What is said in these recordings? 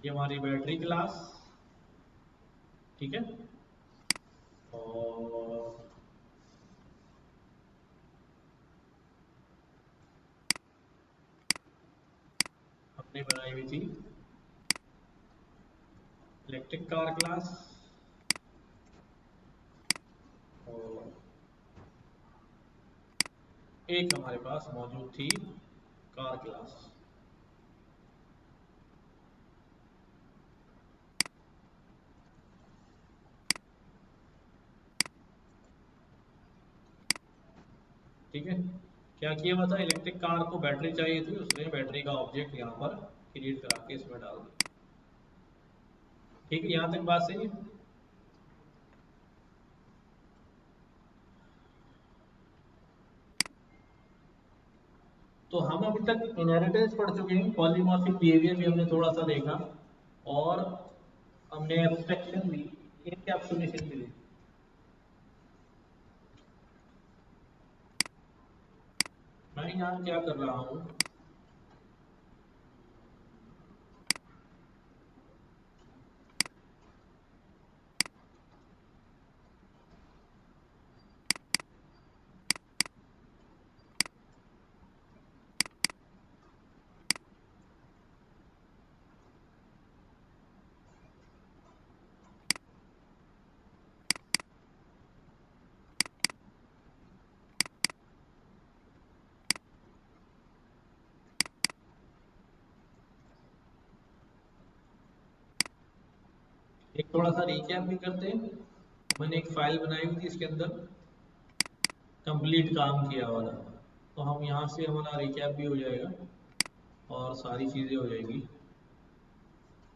ये हमारी battery class, ठीक है। और हमने बनाई हुई थी इलेक्ट्रिक कार क्लास, और एक हमारे पास मौजूद थी कार क्लास। ठीक है, क्या किया हुआ था, इलेक्ट्रिक कार को बैटरी चाहिए थी, उसने बैटरी का ऑब्जेक्ट यहाँ पर क्रिएट करा के इसमें डाल दिया। ठीक है, यहाँ तक बात सही है। तो हम अभी तक इनहेरिटेंस पढ़ चुके हैं, पॉलीमॉर्फिक बिहेवियर भी हमने थोड़ा सा देखा, और हमने एब्स्ट्रैक्शन भी, एनकैप्सुलेशन भी देखी। मैं यहाँ क्या कर रहा हूँ, एक थोड़ा सा रिकैप भी करते हैं। मैंने एक फाइल बनाई हुई थी, इसके अंदर कंप्लीट काम किया वाला, तो हम यहाँ से हमारा रिकैप भी हो जाएगा और सारी चीज़ें हो जाएगी।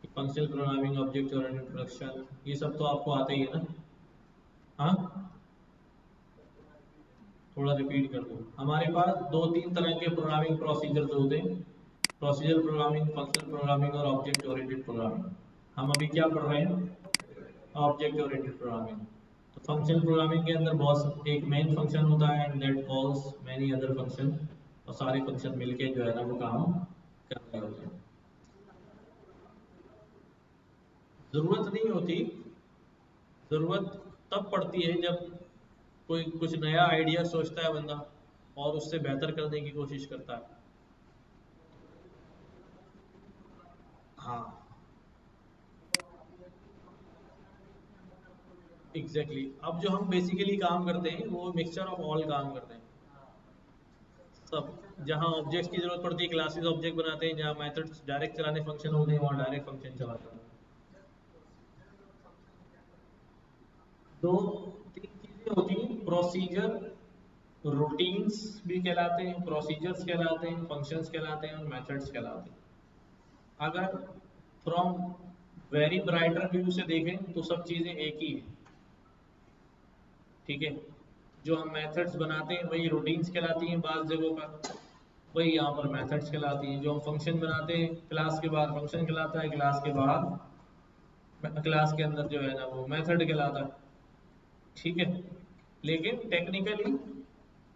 Functional programming, object oriented introduction, ये सब तो आपको आता ही है ना। हाँ, थोड़ा रिपीट कर दो। हमारे पास दो तीन तरह के प्रोग्रामिंग प्रोसीजर्स होते हैं, प्रोसीजर प्रोग्रामिंग, फंक्शनल प्रोग्रामिंग और ऑब्जेक्ट ओरिएंटेड प्रोग्रामिंग। हम अभी क्या पढ़ रहे हैं, ऑब्जेक्ट ओरिएंटेड प्रोग्रामिंग। तो फंक्शनल प्रोग्रामिंग के अंदर बहुत एक मेन फंक्शन होता है and that calls many other function, और सारे फंक्शन मिलके जो है ना वो काम कर रहे होते हैं। ज़रूरत नहीं होती, ज़रूरत तब पड़ती है जब कोई कुछ नया आइडिया सोचता है बंदा और उससे बेहतर करने की कोशिश करता है। हाँ, एग्जैक्टली exactly। अब जो हम बेसिकली काम करते हैं वो मिक्सचर ऑफ ऑल काम करते हैं सब। जहाँ ऑब्जेक्ट्स की जरूरत पड़ती है क्लासेस ऑब्जेक्ट बनाते हैं, जहाँ मेथड्स डायरेक्ट चलाने फंक्शन होते हैं वहाँ डायरेक्ट फंक्शन चलाते हैं। दो तीन चीजें होती हैं, प्रोसीजर, रूटीन्स भी कहलाते हैं, प्रोसीजर्स कहलाते हैं, फंक्शंस कहलाते हैं और मेथड्स कहलाते हैं। अगर फ्रॉम वेरी ब्राइटर व्यू से देखें तो सब चीज़ें एक ही हैं, ठीक है। जो हम मेथड्स बनाते हैं वही रूटीन्स कहलाती हैं बाज़ जगहों पर, वही यहाँ पर मेथड्स कहलाती हैं। जो हम फंक्शन बनाते हैं क्लास के बाद फंक्शन कहलाता है, क्लास के बाद क्लास के अंदर जो है ना वो मेथड कहलाता है, ठीक है। लेकिन टेक्निकली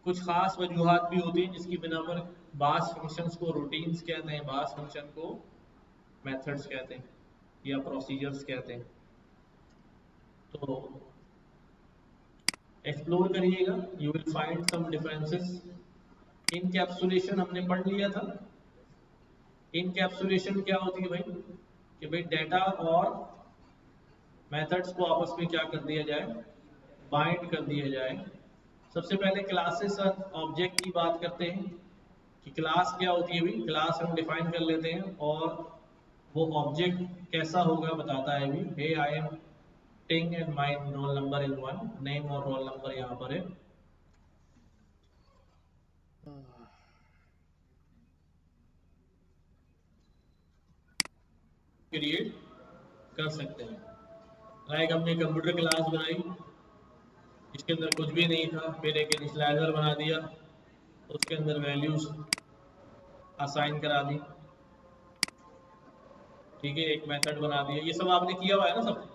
कुछ खास वजूहात भी होती हैं जिसकी बिना पर बास फंक्शंस को रूटीन्स कहते हैं, बास फंक्शन को मेथड्स कहते हैं या प्रोसीजर्स कहते हैं। तो एक्सप्लोर करिएगा, you will find some differences. Encapsulation हमने पढ़ लिया था। इनकैप्सुलेशन क्या होती है भाई, कि भाई डेटा और मेथड्स को आपस में क्या कर दिया जाए, बाइंड कर दिया जाए। सबसे पहले क्लासेस और ऑब्जेक्ट की बात करते हैं कि क्लास क्या होती है भाई। क्लास हम डिफाइन कर लेते हैं और वो ऑब्जेक्ट कैसा होगा बताता है भी। हे आई एम टिंग and my roll number is 1, name और रोल नंबर यहाँ पर है। क्रिएट कर सकते हैं। लाइक हमने कंप्यूटर क्लास बनाई, इसके अंदर कुछ भी नहीं था, फिर एक इनिशियलाइजर बना दिया, उसके अंदर वैल्यूज असाइन करा दी, ठीक है, एक मेथड बना दिया। ये सब आपने किया हुआ है ना सब।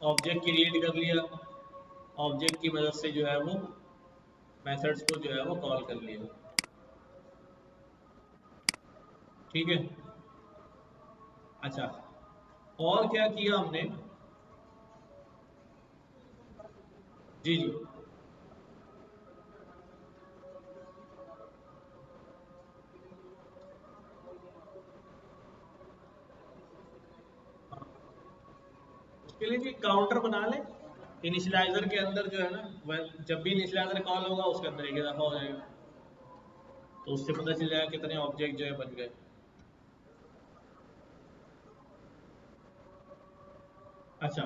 ऑब्जेक्ट क्रिएट कर लिया, ऑब्जेक्ट की मदद से जो है वो मेथड्स को जो है वो कॉल कर लिया, ठीक है। अच्छा, और क्या किया हमने, जी जी, उसके लिए भी काउंटर बना ले। इनिशियलाइजर के अंदर जो है ना, जब भी इनिशियलाइजर कॉल होगा उसके अंदर एक ही दफा हो जाएगा, तो उससे पता चल जाएगा कितने ऑब्जेक्ट जो है बन गए। अच्छा,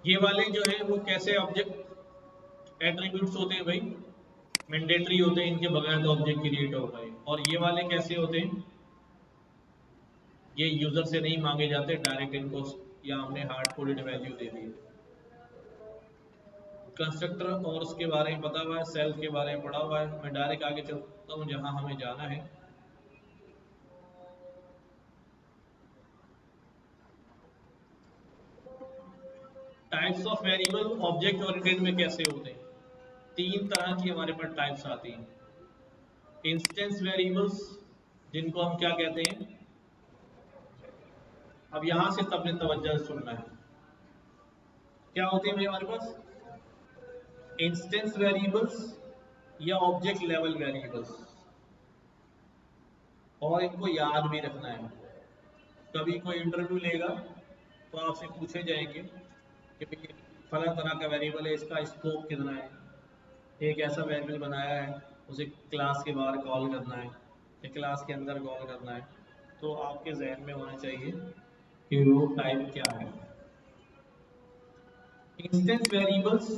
ये वाले जो है वो कैसे ऑब्जेक्ट एट्रीब्यूट्स होते हैं भाई, मैंडेटरी होते हैं, इनके बगैर तो ऑब्जेक्ट क्रिएट हो गए। और ये वाले कैसे होते हैं, ये यूजर से नहीं मांगे जाते, डायरेक्ट इनको या हमने हार्ड कोडेड वैल्यू दे दी। कंस्ट्रक्टर और उसके बारे में पता हुआ है, सेल्फ के बारे में पढ़ा हुआ है। मैं डायरेक्ट आगे चलता हूँ जहां हमें जाना है। Types of variable object oriented में कैसे होते हैं, तीन तरह की हमारे पास टाइप्स आती हैं। इंस्टेंस वेरिएबल्स, जिनको हम क्या कहते हैं, अब यहां से सबने तवज्जो से सुनना है, क्या होते हैं भाई हमारे पास इंस्टेंस वेरिएबल्स या ऑब्जेक्ट लेवल वेरिएबल्स। और इनको याद भी रखना है, कभी कोई इंटरव्यू लेगा तो आपसे पूछे जाएंगे कि भाई फला तरह का वेरिएबल है, इसका स्कोप कितना है, एक ऐसा वेरिएबल बनाया है, उसे क्लास के बाहर कॉल करना है या क्लास के अंदर कॉल करना है, तो आपके जहन में होना चाहिए कि वो टाइप क्या है। इंस्टेंस वेरिएबल्स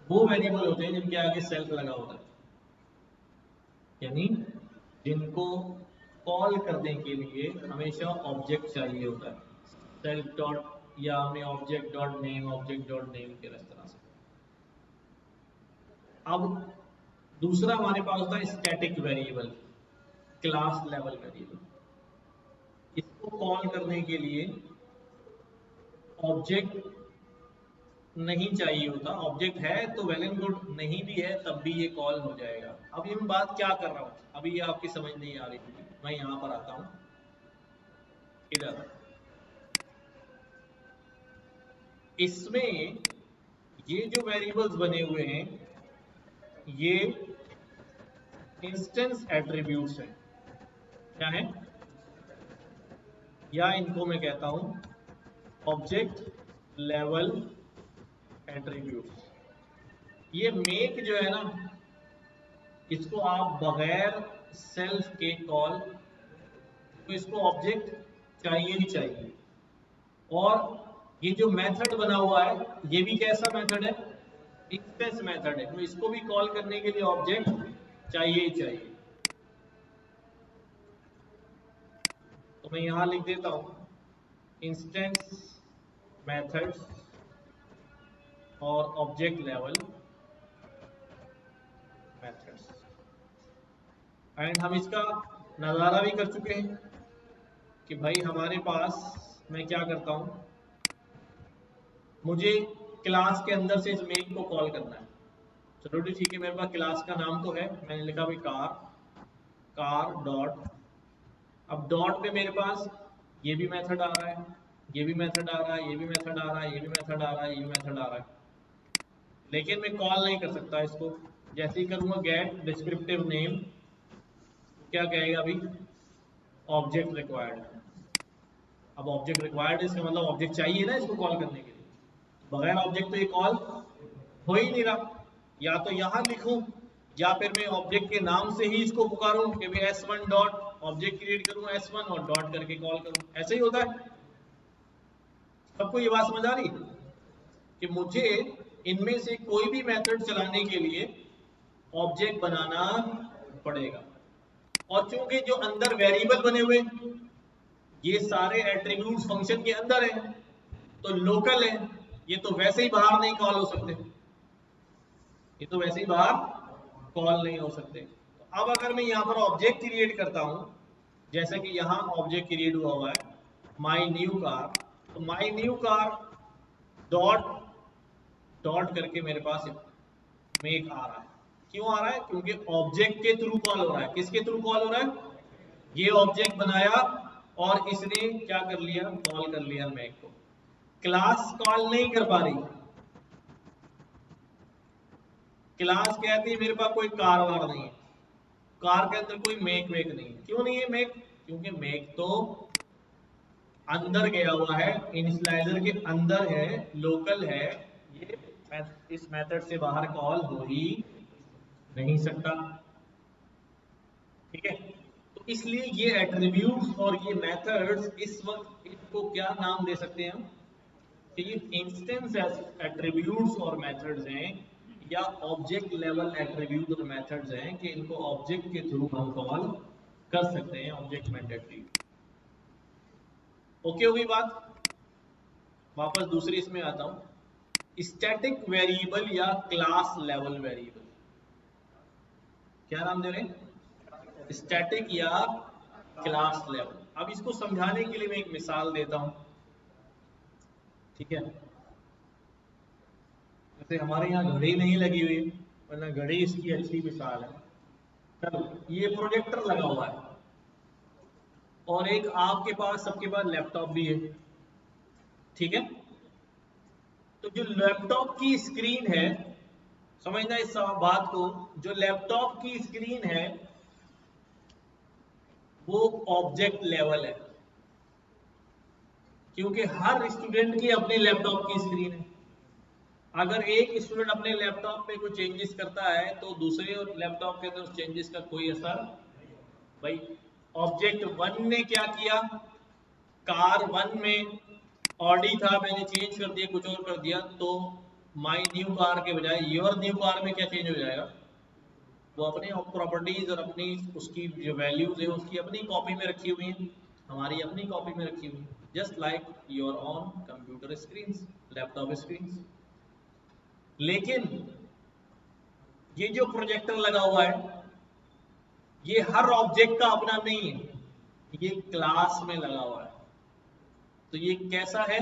वो वेरिएबल होते हैं जिनके आगे सेल्फ लगा होता है, यानी जिनको कॉल करने के लिए हमेशा ऑब्जेक्ट चाहिए होता है, सेल्फ डॉट या हमें object dot name, object dot name के इस तरह से। अब दूसरा हमारे पास होता है static variable, class level variable. इसको कॉल करने के लिए ऑब्जेक्ट नहीं चाहिए होता, ऑब्जेक्ट है तो वेल एंड गुड, नहीं भी है तब भी ये कॉल हो जाएगा। अब ये मैं बात क्या कर रहा हूँ, अभी ये आपकी समझ नहीं आ रही थी, मैं यहाँ पर आता हूँ इधर। इसमें ये जो वेरिएबल्स बने हुए हैं ये इंस्टेंस एट्रीब्यूट्स हैं, क्या है, या इनको मैं कहता हूं ऑब्जेक्ट लेवल एट्रीब्यूट्स। ये मेक जो है ना, इसको आप बगैर सेल्फ के कॉल, तो इसको ऑब्जेक्ट चाहिए ही चाहिए। और ये जो मेथड बना हुआ है ये भी कैसा मेथड है, इंस्टेंस मेथड है, तो इसको भी कॉल करने के लिए ऑब्जेक्ट चाहिए ही चाहिए। तो मैं यहां लिख देता हूं इंस्टेंस मेथड्स और ऑब्जेक्ट लेवल मेथड्स। एंड हम इसका नज़ारा भी कर चुके हैं कि भाई हमारे पास, मैं क्या करता हूं, मुझे क्लास के अंदर से इस मेक को कॉल करना है। चलो ठीक है, मेरे पास क्लास का नाम तो है, मैंने लिखा भाई कार, कार डॉट, अब डॉट पे मेरे पास ये भी मेथड आ रहा है, ये भी मेथड आ रहा है, ये भी मेथड आ रहा है, ये भी मेथड आ रहा है, ये भी मेथड आ रहा है, लेकिन मैं कॉल नहीं कर सकता इसको। जैसे ही करूंगा गेट डिस्क्रिप्टिव नेम, क्या कहेगा अभी, ऑब्जेक्ट रिक्वायर्ड। अब ऑब्जेक्ट रिक्वायर्ड है, इसका मतलब ऑब्जेक्ट चाहिए ना इसको कॉल करने के लिए, बगैर ऑब्जेक्ट तो ये कॉल हो ही नहीं रहा। या तो यहां लिखूं या फिर मैं ऑब्जेक्ट के नाम से ही इसको पुकारूं कि भाई s1 डॉट, ऑब्जेक्ट क्रिएट करूं s1 और डॉट करके कॉल करूं, ऐसे ही होता है। सबको ये बात समझ आ रही है कि मुझे इनमें से कोई भी मेथड चलाने के लिए ऑब्जेक्ट बनाना पड़ेगा। और चूंकि जो अंदर वेरिएबल बने हुए ये सारे एट्रीब्यूट्स फंक्शन के अंदर है तो लोकल है, ये तो वैसे ही बाहर नहीं कॉल हो सकते, ये तो वैसे ही बाहर कॉल नहीं हो सकते। तो अब अगर मैं यहाँ पर ऑब्जेक्ट क्रिएट करता हूं, जैसा कि यहाँ ऑब्जेक्ट क्रिएट हुआ है माई न्यू कार, तो my new car dot dot करके मेरे पास मेक आ रहा है। क्यों आ रहा है, क्योंकि ऑब्जेक्ट के थ्रू कॉल हो रहा है। किसके थ्रू कॉल हो रहा है, ये ऑब्जेक्ट बनाया और इसने क्या कर लिया, कॉल कर लिया मैक को। क्लास कॉल नहीं कर पा रही, क्लास कहती है मेरे पास कोई कार वार नहीं है, कार के अंदर कोई मेक वेक नहीं है। क्यों नहीं है मेक? क्योंकि मेक तो अंदर गया हुआ है, इनिशियलाइजर के अंदर है, लोकल है, ये इस मेथड से बाहर कॉल हो ही नहीं सकता। ठीक है, तो इसलिए ये एट्रीब्यूट्स और ये मेथड्स इस वक्त इनको क्या नाम दे सकते हैं हम, कि ये इंस्टेंस एट्रीब्यूट्स और मेथड्स हैं, या ऑब्जेक्ट लेवल एट्रीब्यूट और मेथड्स हैं, कि इनको ऑब्जेक्ट के थ्रू हम कॉल कर सकते हैं, ऑब्जेक्ट मैंडेटरी। ओके होगी बात? वापस दूसरी इसमें आता हूं, स्टैटिक वेरिएबल या क्लास लेवल वेरिएबल। क्या नाम दे रहे हैं? स्टैटिक या क्लास लेवल। अब इसको समझाने के लिए मैं एक मिसाल देता हूं। ठीक है, जैसे हमारे यहाँ घड़ी नहीं लगी हुई, वरना घड़ी इसकी अच्छी मिसाल है। चलो, ये प्रोजेक्टर लगा हुआ है और एक आपके पास, सबके पास लैपटॉप भी है। ठीक है, तो जो लैपटॉप की स्क्रीन है, समझना इस बात को, जो लैपटॉप की स्क्रीन है वो ऑब्जेक्ट लेवल है, क्योंकि हर स्टूडेंट की अपनी लैपटॉप की स्क्रीन है। अगर एक स्टूडेंट अपने लैपटॉप पे कोई चेंजेस करता है तो दूसरे लैपटॉप के अंदर उस चेंजेस का कोई असर। भाई ऑब्जेक्ट वन ने क्या किया, कार वन में ऑडी था, मैंने चेंज कर दिया, कुछ और कर दिया, तो माई न्यू कार के बजाय योर न्यू कार में क्या चेंज हो जाएगा, वो अपने प्रॉपर्टीज और अपनी उसकी जो वैल्यूज है उसकी अपनी कॉपी में रखी हुई है, हमारी अपनी कॉपी में रखी हुई है, just like your on computer screen, laptop screen. लेकिन ये जो प्रोजेक्टर लगा हुआ है ये हर ऑब्जेक्ट का अपना नहीं है, ये क्लास में लगा हुआ है। तो ये कैसा है,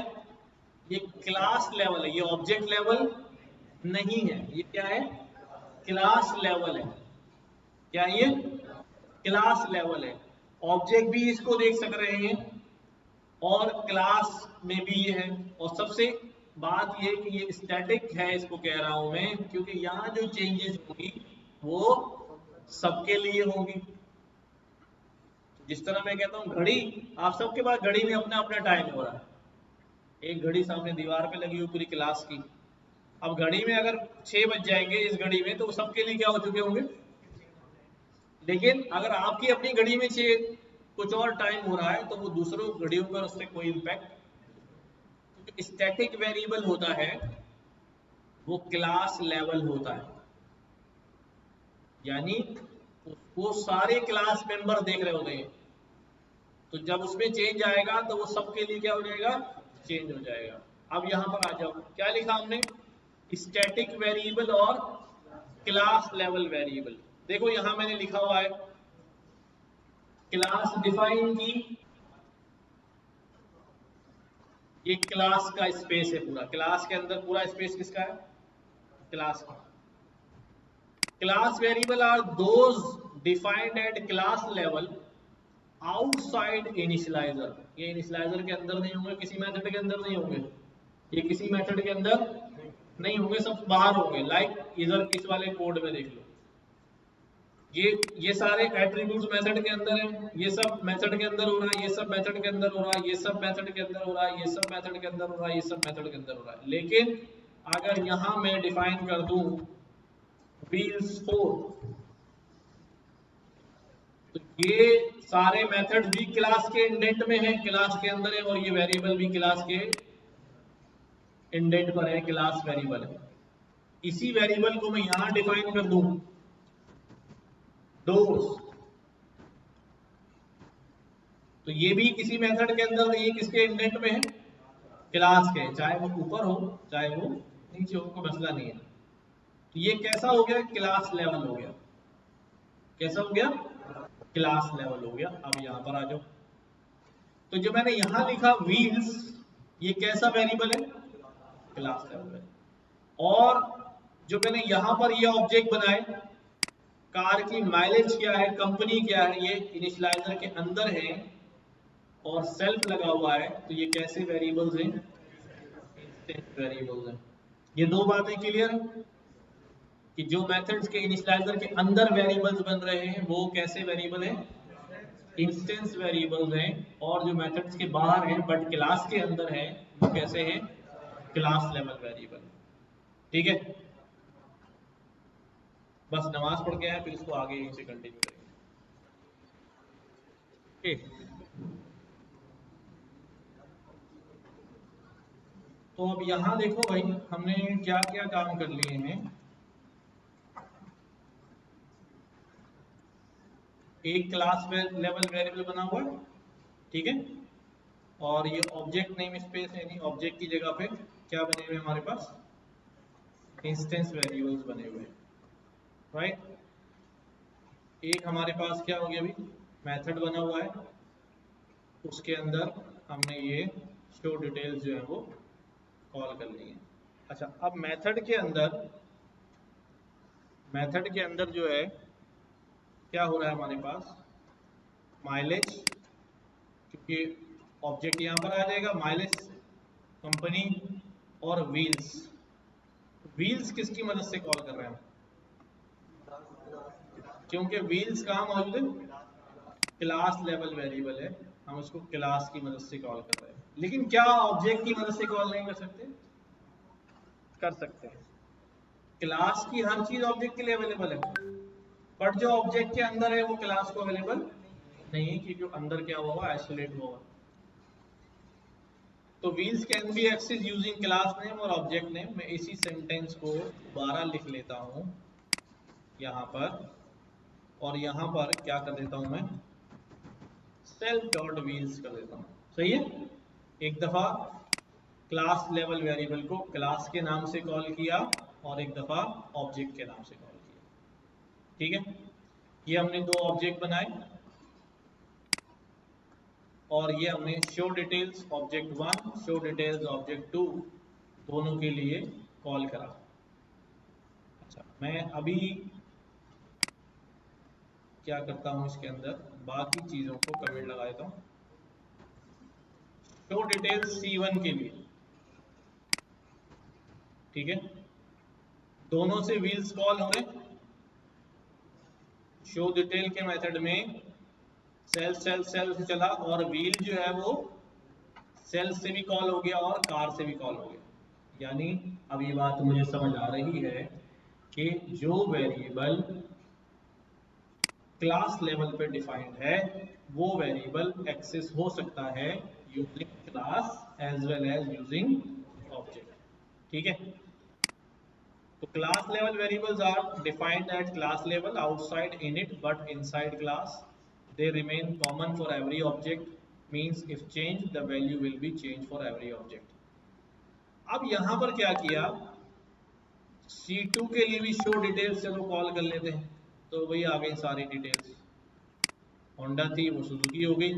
ये क्लास लेवल है, ये ऑब्जेक्ट लेवल नहीं है, ये क्या है, क्लास लेवल है। क्या ये क्लास लेवल है, ऑब्जेक्ट भी इसको देख सक रहे हैं और क्लास में भी ये है। और सबसे बात ये कि ये स्टैटिक है, इसको कह रहा हूं मैं क्योंकि यहां जो चेंजेस होगी वो सबके लिए होगी। जिस तरह मैं कहता हूं घड़ी, आप सबके पास घड़ी में अपना अपना टाइम हो रहा है, एक घड़ी सामने दीवार पे लगी हुई पूरी क्लास की। अब घड़ी में अगर 6 बज जाएंगे इस घड़ी में, तो वो सबके लिए क्या हो चुके होंगे। लेकिन अगर आपकी अपनी घड़ी में कुछ और टाइम हो रहा है तो वो दूसरों घड़ियों पर उससे कोई इम्पैक्ट, क्योंकि स्टैटिक वेरिएबल होता है वो क्लास लेवल होता है, यानी वो सारे क्लास मेंबर देख रहे होते हैं, तो जब उसमें चेंज आएगा तो वो सबके लिए क्या हो जाएगा, चेंज हो जाएगा। अब यहां पर आ जाओ, क्या लिखा हमने, स्टैटिक वेरिएबल और क्लास लेवल वेरिएबल। देखो यहां मैंने लिखा हुआ है क्लास डिफाइन की, ये क्लास का स्पेस है पूरा, क्लास के अंदर पूरा स्पेस किसका है, क्लास का। Class variable are those defined at class level outside initializer, ये इनिशियलाइजर के अंदर नहीं होंगे, किसी मेथड के अंदर नहीं होंगे, ये किसी मेथड के अंदर नहीं होंगे, सब बाहर होंगे। लाइक इधर इस वाले कोड में देख लो, ये सारे एट्रीब्यूट्स मेथड के अंदर है, ये सब मेथड के अंदर हो रहा है, ये सब मेथड के अंदर हो रहा है, ये सब मेथड के अंदर हो रहा है, ये सब मेथड के अंदर हो रहा है, ये सब मेथड के अंदर हो रहा है। लेकिन अगर यहां मैं डिफाइन कर दूं व्हील्स 4, तो ये सारे मेथड भी क्लास के इंडेंट में है, क्लास के अंदर है, और ये वेरिएबल भी क्लास के इंडेंट पर है, क्लास वेरिएबल है। इसी वेरिएबल को मैं यहां डिफाइन कर दूं डोर्स, तो ये भी किसी मेथड के अंदर नहीं है, किसके इंडेंट में है, क्लास के, चाहे वो ऊपर हो चाहे वो नीचे हो, कोई मसला नहीं है। तो ये कैसा हो गया, क्लास लेवल हो गया, कैसा हो गया, क्लास लेवल हो गया। अब यहां पर आ जाओ, तो जो मैंने यहां लिखा व्हील्स, ये कैसा वेरिएबल है, क्लास लेवल है। और जो मैंने यहां पर ये ऑब्जेक्ट बनाए, कार की माइलेज क्या है, कंपनी क्या है, ये इनिशियलाइजर के अंदर है, और सेल्फ लगा हुआ है, तो ये कैसे वेरिएबल्स हैं? इंस्टेंस वेरिएबल्स हैं। ये दो बातें क्लियर है कि जो मेथड्स के इनिशियलाइजर के अंदर वेरिएबल्स बन रहे हैं वो कैसे वेरिएबल हैं? इंस्टेंस वेरिएबल्स हैं। और जो मेथड्स के बाहर हैं बट क्लास के अंदर हैं वो कैसे हैं? Class level variable. ठीक है, बस नमाज पढ़ के आए फिर इसको आगे यहीं से कंटिन्यू करेंगे। तो अब यहाँ देखो भाई हमने क्या क्या काम कर लिए हैं। एक क्लास लेवल वेरिएबल बना हुआ है, ठीक है, और ये ऑब्जेक्ट नेम स्पेस यानी ऑब्जेक्ट की जगह पे क्या बने हुए हमारे पास? इंस्टेंस वेरिएबल्स बने हुए हैं, राइट। एक हमारे पास क्या हो गया अभी? मेथड बना हुआ है, उसके अंदर हमने ये शो डिटेल्स जो है वो कॉल कर ली है। अच्छा, अब मेथड के अंदर जो है क्या हो रहा है हमारे पास? माइलेज, क्योंकि ऑब्जेक्ट यहाँ पर आ जाएगा, माइलेज कंपनी और व्हील्स। व्हील्स किसकी मदद से कॉल कर रहे हैं? क्योंकि व्हील्स कहाँ मौजूद है? क्लास लेवल वेरिएबल है, हम उसको क्लास की मदद से कॉल कर रहे हैं। लेकिन क्या ऑब्जेक्ट की मदद से कॉल नहीं कर सकते? कर सकते हैं। क्लास की हर चीज ऑब्जेक्ट के लिए अवेलेबल है, बट जो ऑब्जेक्ट के अंदर है वो क्लास को अवेलेबल नहीं, क्योंकि अंदर क्या हुआ? आइसोलेट हुआ। तो wheels can be access using class name और ऑब्जेक्ट नेम। मैं इसी सेंटेंस को दोबारा लिख लेता हूं यहाँ पर, और यहाँ पर क्या कर देता हूं मैं? सेल्फ डॉट व्हील्स कर देता हूं। सही है, एक दफा क्लास लेवल वेरिएबल को क्लास के नाम से कॉल किया और एक दफा ऑब्जेक्ट के नाम से कॉल किया। ठीक है, ये हमने दो ऑब्जेक्ट बनाए और ये हमने show details object 1, show details object 2 दोनों के लिए कॉल करा। अच्छा, मैं अभी क्या करता हूं, इसके अंदर बाकी चीजों को कमेंट लगा देता हूं। शो डिटेल्स C1 के लिए, ठीक है, दोनों से व्हील्स कॉल हो रहे। शो डिटेल के मेथड में सेल से चला और व्हील जो है वो सेल से भी कॉल हो गया और कार से भी कॉल हो गया। यानी अब ये बात मुझे समझ आ रही है कि जो वेरिएबल क्लास लेवल पे डिफाइंड है वो वेरिएबल एक्सेस हो सकता है using class as well as using object. ठीक है, तो class level variables are defined at class level outside init but inside class they remain common for every object, means if changed the value will be changed for every object। अब यहां पर क्या किया, C2 के लिए भी show details चलो call कर लेते हैं, तो वही आ गई सारी डिटेल्स। होंडा थी वो सुजुकी हो गई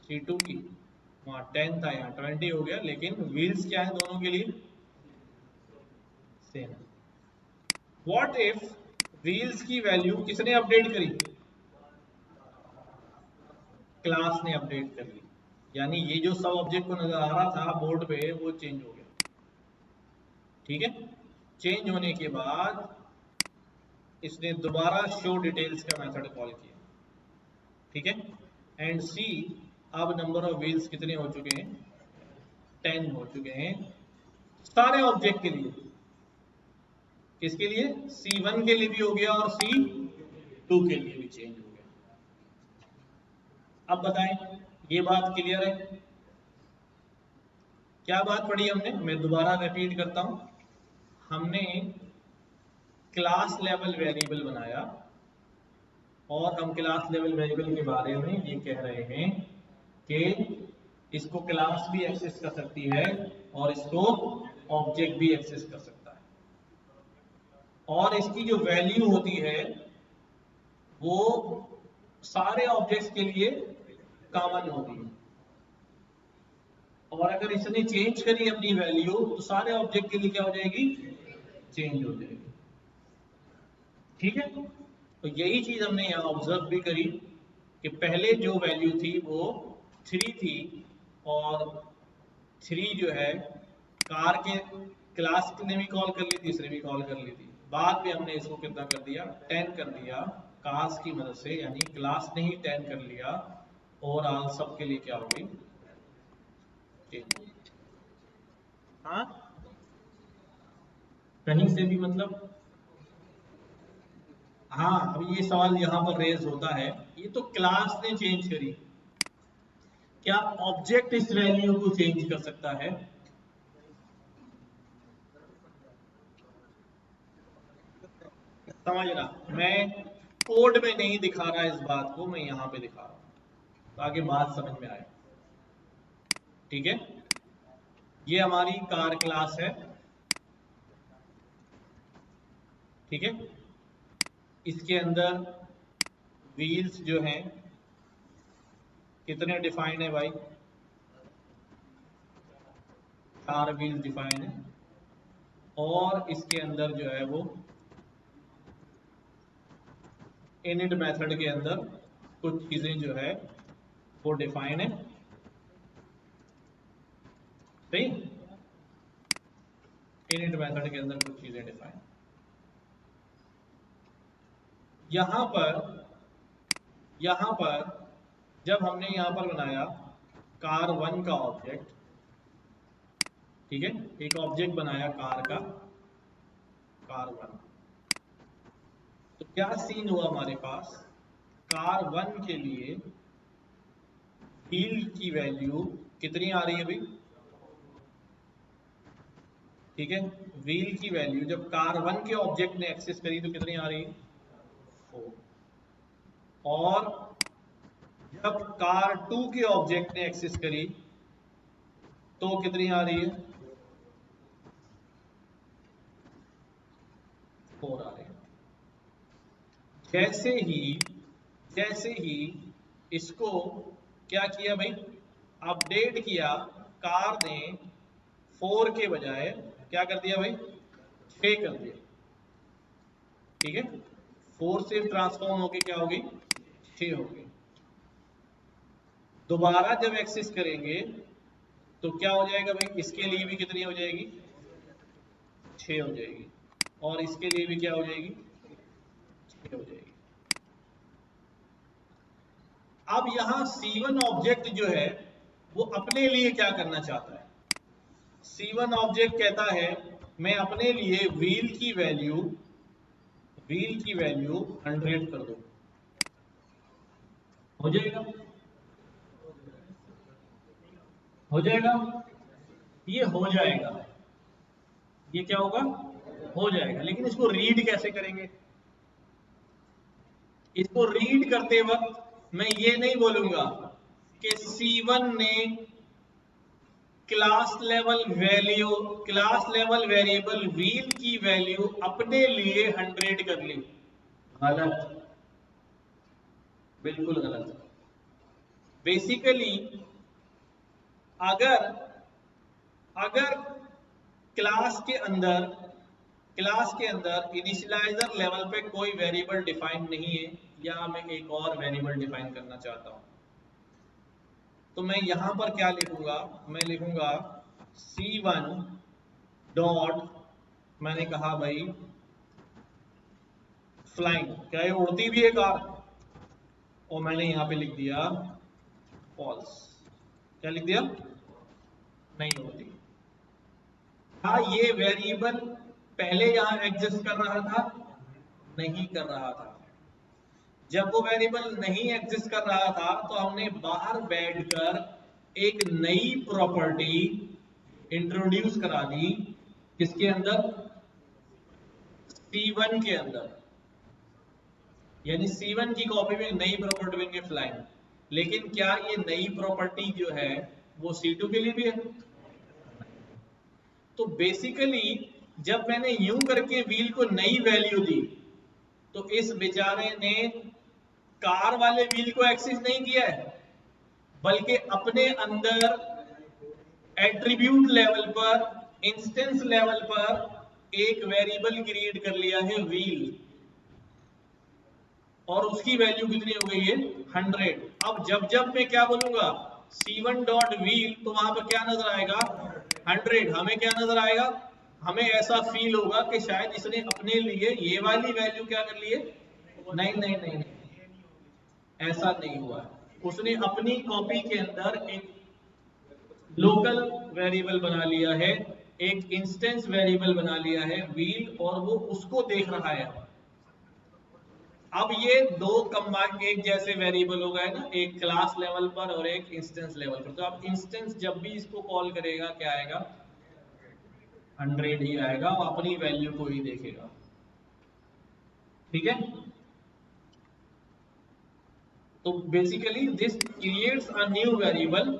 C2 की, वहां 10 था यहाँ 20 हो गया, लेकिन व्हील्स क्या है दोनों के लिए? सेम। व्हाट इफ व्हील्स की वैल्यू किसने अपडेट करी? क्लास ने अपडेट कर ली, यानी ये जो सब ऑब्जेक्ट को नजर आ रहा था बोर्ड पे वो चेंज हो गया। ठीक है, चेंज होने के बाद इसने दोबारा शो डिटेल्स का मेथड कॉल किया। ठीक है, एंड सी अब नंबर ऑफ व्हील्स कितने हो चुके हैं? 10 हो चुके हैं सारे ऑब्जेक्ट के लिए। किसके लिए? C1 के लिए भी हो गया और C2 के लिए भी चेंज हो गया। अब बताएं, ये बात क्लियर है? क्या बात पढ़ी हमने? मैं दोबारा रिपीट करता हूं। हमने क्लास लेवल वेरिएबल बनाया और हम क्लास लेवल वेरिएबल के बारे में ये कह रहे हैं कि इसको क्लास भी एक्सेस कर सकती है और इसको ऑब्जेक्ट भी एक्सेस कर सकता है, और इसकी जो वैल्यू होती है वो सारे ऑब्जेक्ट्स के लिए कॉमन होती है, और अगर इसने चेंज करी अपनी वैल्यू तो सारे ऑब्जेक्ट के लिए क्या हो जाएगी? चेंज हो जाएगी। ठीक है, तो यही चीज हमने यहाँ ऑब्जर्व भी करी कि पहले जो वैल्यू थी वो 3 थी और 3 जो है कार के क्लास ने भी कॉल कर ली थी, इसने भी कॉल कर ली थी। बाद में हमने इसको कितना कर दिया, 10 कर दिया कार्स की मदद से, यानी क्लास ने ही 10 कर लिया। ओवरऑल सबके लिए क्या हो गई, हाँ कहीं से भी मतलब, हाँ अब ये सवाल यहाँ पर रेज होता है, ये तो क्लास ने चेंज करी, क्या ऑब्जेक्ट इस वैल्यू को चेंज कर सकता है? समझना, मैं कोड में नहीं दिखा रहा इस बात को, मैं यहां पे दिखा रहा हूं ताकि बात समझ में आए। ठीक है, ये हमारी कार क्लास है। ठीक है, इसके अंदर व्हील्स जो हैं कितने डिफाइन है भाई, 4 व्हील्स डिफाइन है। और इसके अंदर जो है वो इनिट मेथड के अंदर कुछ चीजें जो है वो डिफाइन है। सही, इनिट मेथड के अंदर कुछ चीजें डिफाइन। यहां पर जब हमने यहां पर बनाया कार 1 का ऑब्जेक्ट, ठीक है, एक ऑब्जेक्ट बनाया कार का, कार 1, तो क्या सीन हुआ हमारे पास, कार 1 के लिए व्हील की वैल्यू कितनी आ रही है भाई? ठीक है, व्हील की वैल्यू जब कार 1 के ऑब्जेक्ट ने एक्सेस करी तो कितनी आ रही है, 4। और जब कार 2 के ऑब्जेक्ट ने एक्सेस करी तो कितनी आ रही है, 4 आ रही है। जैसे ही इसको क्या किया भाई, अपडेट किया, कार ने 4 के बजाय क्या कर दिया भाई, 6 कर दिया। ठीक है, 4 से ट्रांसफॉर्म होके क्या होगी, 6 हो गई। दोबारा जब एक्सेस करेंगे तो क्या हो जाएगा भाई, इसके लिए भी कितनी हो जाएगी, 6 हो जाएगी, और इसके लिए भी क्या हो जाएगी, 6 हो जाएगी। अब यहां C1 ऑब्जेक्ट जो है वो अपने लिए क्या करना चाहता है, C1 ऑब्जेक्ट कहता है मैं अपने लिए व्हील की वैल्यू 100 कर दूं, हो जाएगा, हो जाएगा, ये हो जाएगा, ये क्या होगा, हो जाएगा। लेकिन इसको रीड कैसे करेंगे, इसको रीड करते वक्त मैं ये नहीं बोलूंगा कि C1 ने क्लास लेवल वेरिएबल व्हील की वैल्यू अपने लिए 100 कर ली, गलत, बिल्कुल गलत। बेसिकली अगर क्लास के अंदर इनिशियलाइजर लेवल पे कोई वेरिएबल डिफाइन नहीं है, या मैं एक और वेरिएबल डिफाइन करना चाहता हूं, तो मैं यहां पर क्या लिखूंगा, मैं लिखूंगा C1 डॉट, मैंने कहा भाई फ्लाइंग, क्या ये उड़ती भी है कार, और मैंने यहां पे लिख दिया फॉल्स। क्या लिख दिया, नहीं होती। हाँ, ये वेरिएबल पहले यहां एग्जिस्ट कर रहा था, नहीं कर रहा था। जब वो वेरिएबल नहीं एग्जिस्ट कर रहा था तो हमने बाहर बैठकर एक नई प्रॉपर्टी इंट्रोड्यूस करा दी, किसके अंदर, C1 के अंदर, यानी C1 की कॉपी में नई प्रॉपर्टी बन के फ्लाइंग। लेकिन क्या ये नई प्रॉपर्टी जो है वो C2 के लिए भी है? तो बेसिकली जब मैंने यूं करके व्हील को नई वैल्यू दी तो इस बेचारे ने कार वाले व्हील को एक्सेस नहीं किया है, बल्कि अपने अंदर एट्रीब्यूट लेवल पर, इंस्टेंस लेवल पर एक वेरिएबल क्रिएट कर लिया है व्हील, और उसकी वैल्यू कितनी हो गई है, 100। अब जब मैं क्या बोलूंगा, C1 डॉट व्हील, तो वहां पर क्या नजर आएगा 100। हमें क्या नजर आएगा, हमें ऐसा फील होगा कि शायद इसने अपने लिए ये वाली वैल्यू क्या कर ली है, नहीं नहीं नहीं नहीं, ऐसा नहीं हुआ। उसने अपनी कॉपी के अंदर एक लोकल वेरिएबल बना लिया है, एक इंस्टेंस वेरिएबल बना लिया है व्हील, और वो उसको देख रहा है। अब ये दो कंबाइन एक जैसे वेरिएबल हो गए ना, एक क्लास लेवल पर और एक इंस्टेंस लेवल पर। तो अब इंस्टेंस जब भी इसको कॉल करेगा क्या आएगा, 100 ही आएगा, वो अपनी वैल्यू को ही देखेगा। ठीक है, तो basically this creates a new variable.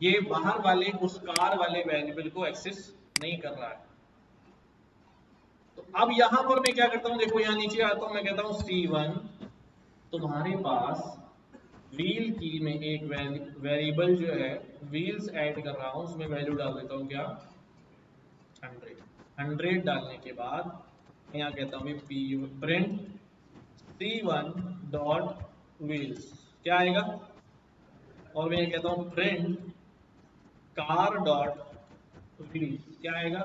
ये बाहर वाले उस कार वाले वेरिएबल को एक्सेस नहीं कर रहा है। तो अब यहां पर मैं क्या करता हूं, देखो यहां नीचे आता हूं, मैं कहता हूं C1 तुम्हारे पास व्हील की में एक वेरिएबल जो है व्हील्स ऐड कर रहा हूं, उसमें वैल्यू डाल देता हूं क्या 100 डालने के बाद यहाँ कहता हूं प्रिंट C1 डॉट व्हील्स, क्या आएगा, और मैं कहता हूं प्रिंट कार डॉट व्हील्स, क्या आएगा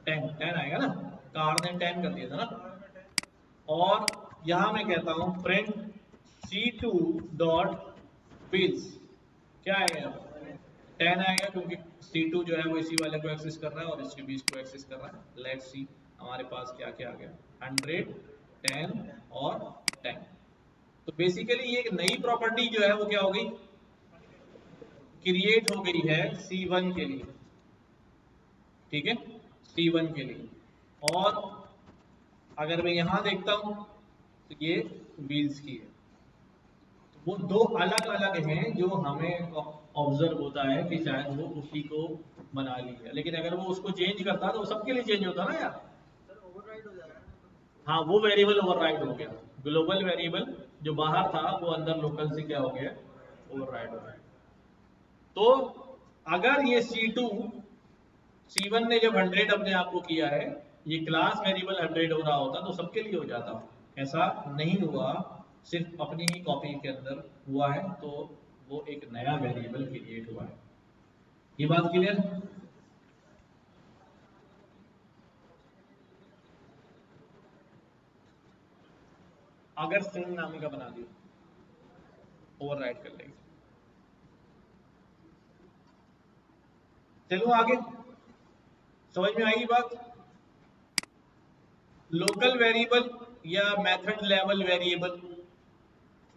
10 आएगा ना, कार ने 10 कर दिया था ना। और यहां मैं कहता हूं प्रिंट C2 डॉट व्हील्स, क्या आएगा 10 आएगा, क्योंकि C2 जो है वो इसी वाले को एक्सेस कर रहा है और इसके बीच को एक्सेस कर रहा है। लेट्स सी हमारे पास क्या क्या आ गया 100 10 और 10। तो बेसिकली ये एक नई प्रॉपर्टी जो है वो क्या हो गई, क्रिएट हो गई है C1 के लिए। ठीक है, C1 के लिए। और अगर मैं यहां देखता हूं तो ये व्हील्स की है। तो वो दो अलग अलग हैं जो हमें ऑब्जर्व होता है कि शायद वो उसी को बना ली है, लेकिन अगर वो उसको चेंज करता तो वो सबके लिए चेंज होता ना यार। हाँ, वो वेरिएबल ओवरराइड हो गया, ग्लोबल वेरिएबल जो बाहर था वो अंदर लोकल से क्या हो गया, ओवरराइड हो गया। तो अगर ये C1 ने जब 100 अपने आप को किया है, ये क्लास वेरिएबल 100 हो रहा होता तो सबके लिए हो जाता। ऐसा नहीं हुआ, सिर्फ अपनी ही कॉपी के अंदर हुआ है, तो वो एक नया वेरिएबल क्रिएट हुआ है। ये बात क्लियर? अगर सेम नामी का बना दिया ओवरराइड कर लेंगे। चलो आगे, समझ में आएगी बात। लोकल वेरिएबल या मेथड लेवल वेरिएबल,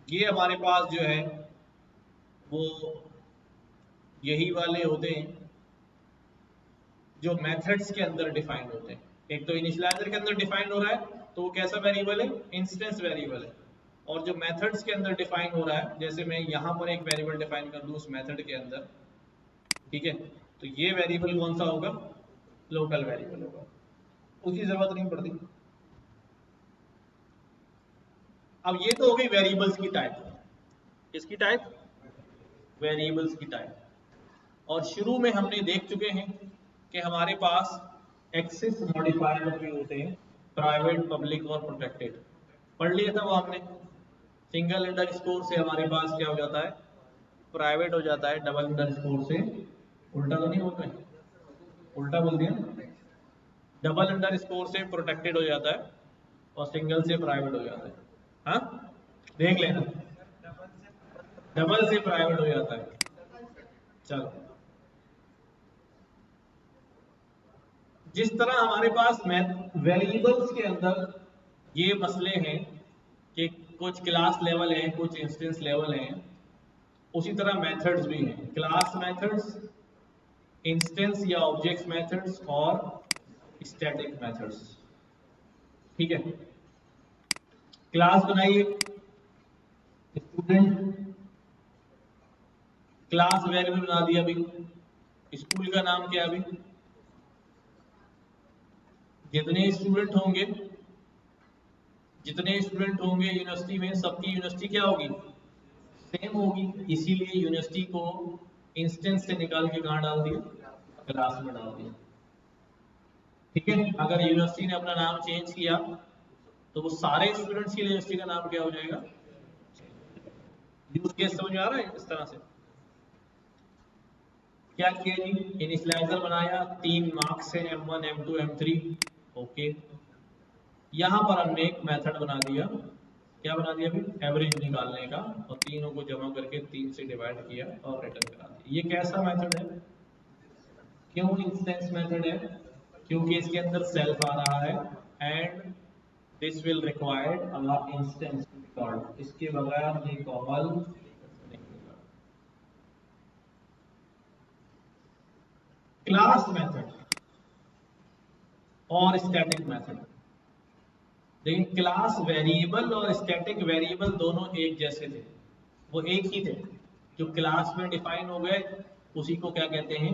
ये हमारे पास जो है वो यही वाले होते हैं जो मेथड्स के अंदर डिफाइंड होते हैं। एक तो इनिशियलाइजर के अंदर डिफाइंड हो रहा है तो वो कैसा वेरिएबल है, इंस्टेंस वेरिएबल है। और जो मेथड्स के अंदर डिफाइन हो रहा है, जैसे मैं यहां पर एक वेरिएबल डिफाइन कर दूं उस मेथड के अंदर, ठीक है, तो ये वेरिएबल कौन सा होगा, लोकल वेरिएबल होगा, उसकी जरूरत नहीं पड़ती। अब ये तो हो गई वेरिएबल्स की टाइप। किसकी टाइप, वेरिएबल्स की टाइप। और शुरू में हमने देख चुके हैं कि हमारे पास एक्सेस मॉडिफायर भी होते हैं, प्राइवेट पब्लिक और प्रोटेक्टेड, पढ़ लिया था वो हमने। सिंगल अंडरस्कोर से हमारे पास क्या हो जाता है, प्राइवेट हो जाता है, डबल अंडरस्कोर से उल्टा तो नहीं बोल रहे, उल्टा बोल दिया ना, डबल अंडरस्कोर से प्रोटेक्टेड हो जाता है और सिंगल से प्राइवेट हो जाता है। हाँ, देख लेना, डबल से प्राइवेट हो जाता है। चलो, जिस तरह हमारे पास वेरिएबल्स के अंदर ये मसले हैं कि कुछ क्लास लेवल है, कुछ इंस्टेंस लेवल है, उसी तरह मेथड्स भी हैं, क्लास मेथड्स, इंस्टेंस या ऑब्जेक्ट्स मेथड्स और स्टैटिक मेथड्स। ठीक है, क्लास बनाइए, स्टूडेंट क्लास वेरिएबल बना दिया। अभी स्कूल का नाम क्या है, अभी जितने स्टूडेंट होंगे यूनिवर्सिटी में, सबकी यूनिवर्सिटी क्या होगी, सेम होगी, इसीलिए यूनिवर्सिटी को इंस्टेंस से निकाल के कहां डाल दिया, क्लास में डाल दिया। ठीक है, अगर यूनिवर्सिटी ने अपना नाम चेंज किया तो वो सारे स्टूडेंट्स के लिए यूनिवर्सिटी का नाम क्या हो जाएगा, यूज केस समझ में आ रहा है? इस तरह से क्या किया जी, इनिशियलाइजर बनाया, 3 मार्क्स है M1 M2 M3। ओके, यहां पर हमने एक मेथड बना दिया, क्या बना दिया अभी, एवरेज निकालने का, और तीनों को जमा करके 3 से डिवाइड किया और रिटर्न करा दिया। ये कैसा मेथड है? क्यों इंस्टेंस मेथड है? क्योंकि इसके अंदर सेल्फ आ रहा है and this will required a instance record, इसके बगैर ये कॉल नहीं होगा। क्लास मेथड और स्टैटिक मेथड, लेकिन क्लास वेरिएबल और स्टैटिक वेरिएबल दोनों एक जैसे थे, वो एक ही थे। जो क्लास में डिफाइन हो गए उसी को क्या कहते हैं,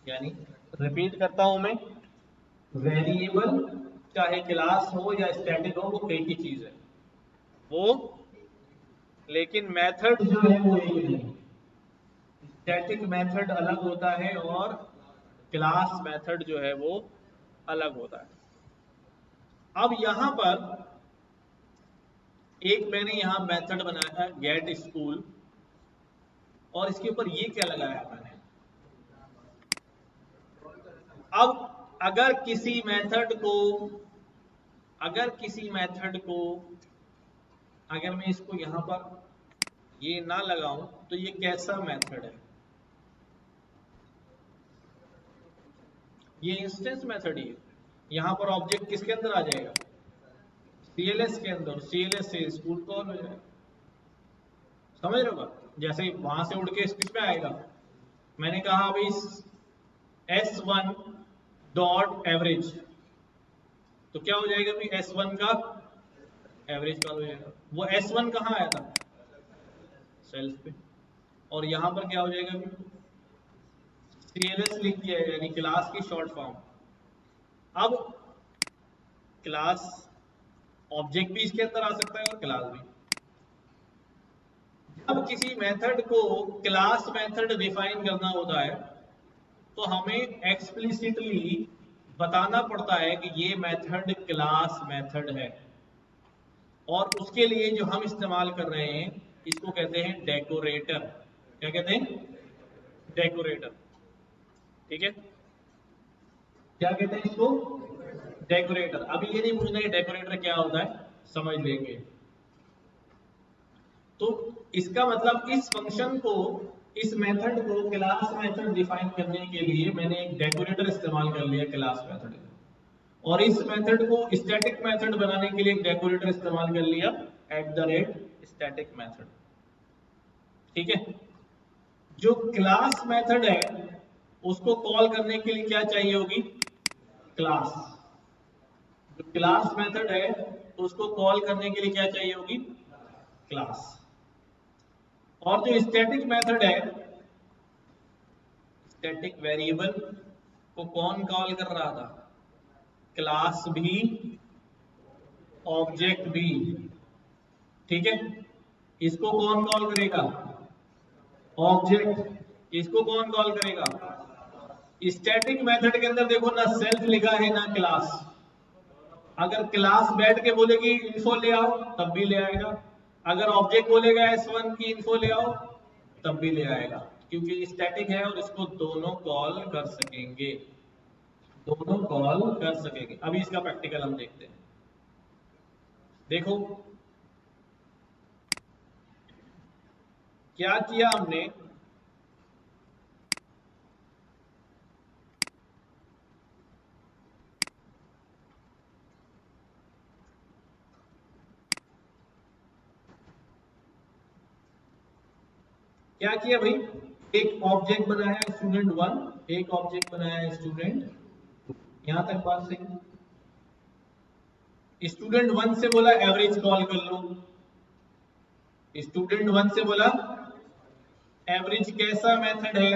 यानी रिपीट करता हूं मैं, वेरिएबल चाहे क्लास हो या स्टैटिक हो वो एक ही चीज है वो, लेकिन मेथड जो है वो एक नहीं है। स्टैटिक मेथड अलग होता है और क्लास मेथड जो है वो अलग होता है। अब यहां पर एक मैंने यहां मेथड बनाया है गेट स्कूल, और इसके ऊपर ये क्या लगाया मैंने, अब अगर किसी मेथड को अगर मैं इसको यहां पर ये ना लगाऊं तो ये कैसा मेथड है, ये इंस्टेंस मेथड ही है। यहां पर ऑब्जेक्ट किसके अंदर आ जाएगा, सीएलएस के अंदर, सीएलएस से स्कूल कॉल हो जाएगा। समझ रहे हो बात? जैसे वहां से उड़ के किस में आएगा, मैंने कहा अभी S1 डॉट एवरेज, तो क्या हो जाएगा अभी S1 का एवरेज कॉल हो जाएगा। वो S1 कहाँ आया था, सेल्फ पे, और यहां पर क्या हो जाएगा अभी, सीएलएस लिख दिया है, यानी क्लास की शॉर्ट फॉर्म। अब क्लास ऑब्जेक्ट भी इसके अंदर आ सकता है और क्लास भी। जब किसी मेथड को क्लास मेथड डिफाइन करना होता है तो हमें एक्सप्लिसिटली बताना पड़ता है कि ये मेथड क्लास मेथड है, और उसके लिए जो हम इस्तेमाल कर रहे हैं इसको कहते हैं डेकोरेटर। क्या कहते हैं, डेकोरेटर। ठीक है, क्या कहते हैं इसको, डेकोरेटर। अभी ये नहीं पूछना कि डेकोरेटर क्या होता है, समझ लेंगे। तो इसका मतलब इस फंक्शन को, इस मेथड को क्लास मेथड डिफाइन करने के लिए मैंने एक डेकोरेटर इस्तेमाल कर लिया क्लास मेथड, और इस मेथड को स्टैटिक मेथड बनाने के लिए एक डेकोरेटर इस्तेमाल कर लिया @स्टैटिक मेथड। ठीक है, जो क्लास मेथड है उसको कॉल करने के लिए क्या चाहिए होगी, क्लास। जो क्लास मेथड है उसको कॉल करने के लिए क्या चाहिए होगी, क्लास। और जो स्टैटिक मेथड है, स्टैटिक वेरिएबल को कौन कॉल कर रहा था, क्लास भी ऑब्जेक्ट भी। ठीक है, इसको कौन कॉल करेगा, ऑब्जेक्ट। इसको कौन कॉल करेगा, स्टैटिक मेथड के अंदर देखो ना सेल्फ लिखा है ना क्लास। अगर क्लास बैठ के बोलेगी इन्फो ले आओ तब भी ले आएगा, अगर ऑब्जेक्ट बोलेगा S1 की इन्फो ले आओ तब भी ले आएगा, क्योंकि स्टैटिक है और इसको दोनों कॉल कर सकेंगे, दोनों कॉल कर सकेंगे। अभी इसका प्रैक्टिकल हम देखते हैं। देखो क्या किया हमने, क्या किया भाई, एक ऑब्जेक्ट बनाया स्टूडेंट 1, एक ऑब्जेक्ट बनाया स्टूडेंट। यहां तक बात सही। स्टूडेंट 1 से बोला एवरेज कॉल कर लो, स्टूडेंट 1 से बोला एवरेज कैसा मेथड है,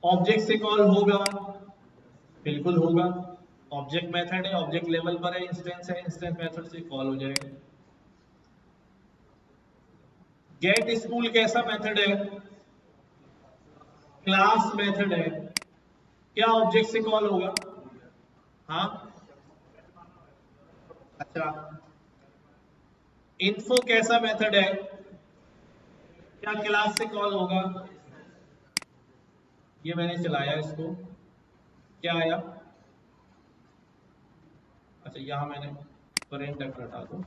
ऑब्जेक्ट से कॉल होगा, बिल्कुल होगा। ऑब्जेक्ट मेथड है, ऑब्जेक्ट लेवल पर है, इंस्टेंस है, इंस्टेंस मेथड से कॉल हो जाएगा। गेट स्कूल कैसा मेथड है, क्लास मेथड है, क्या ऑब्जेक्ट से कॉल होगा, हाँ। अच्छा, इन्फो कैसा मेथड है, क्या क्लास से कॉल होगा, ये मैंने चलाया इसको, क्या आया, अच्छा यहां मैंने प्रिंट हटा दो,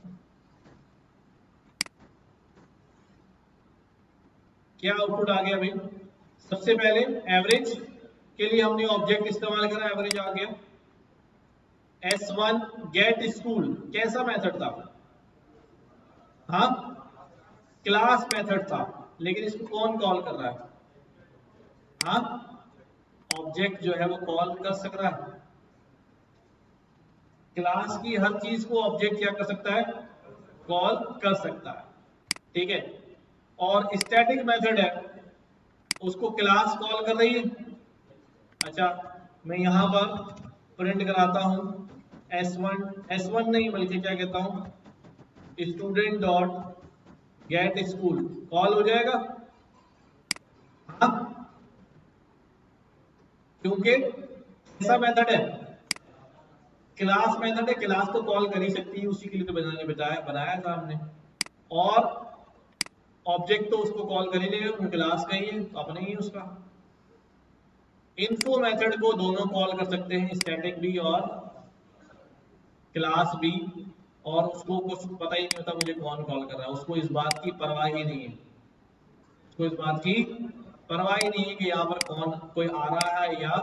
क्या आउटपुट आ गया भाई। सबसे पहले एवरेज के लिए हमने ऑब्जेक्ट इस्तेमाल करा, एवरेज आ गया। S1 गेट स्कूल कैसा मेथड था, हाँ क्लास मेथड था, लेकिन इसको कौन कॉल कर रहा है, हाँ ऑब्जेक्ट जो है वो कॉल कर सक रहा है। क्लास की हर चीज को ऑब्जेक्ट क्या कर सकता है, कॉल कर सकता है, ठीक है। और स्टैटिक मेथड है, उसको क्लास कॉल कर रही है। अच्छा मैं यहां पर प्रिंट कराता हूं S1 नहीं बल्कि क्या कहता हूं student dot gate school, call हो जाएगा, हाँ क्योंकि ऐसा मेथड है, क्लास मेथड है, क्लास तो कॉल कर ही सकती है, उसी के लिए तो बनाया था हमने। और ऑब्जेक्ट तो उसको कॉल कर ही लेगा, क्लास का ही है तो अपने ही उसका। इन्फो मेथड को दोनों कॉल कर सकते हैं, स्टैटिक भी और क्लास भी, और उसको कुछ पता ही नहीं होता मुझे कौन कॉल कर रहा है, उसको इस बात की परवाह ही नहीं है, उसको इस बात की परवाह ही नहीं है कि यहाँ पर कौन कोई आ रहा है या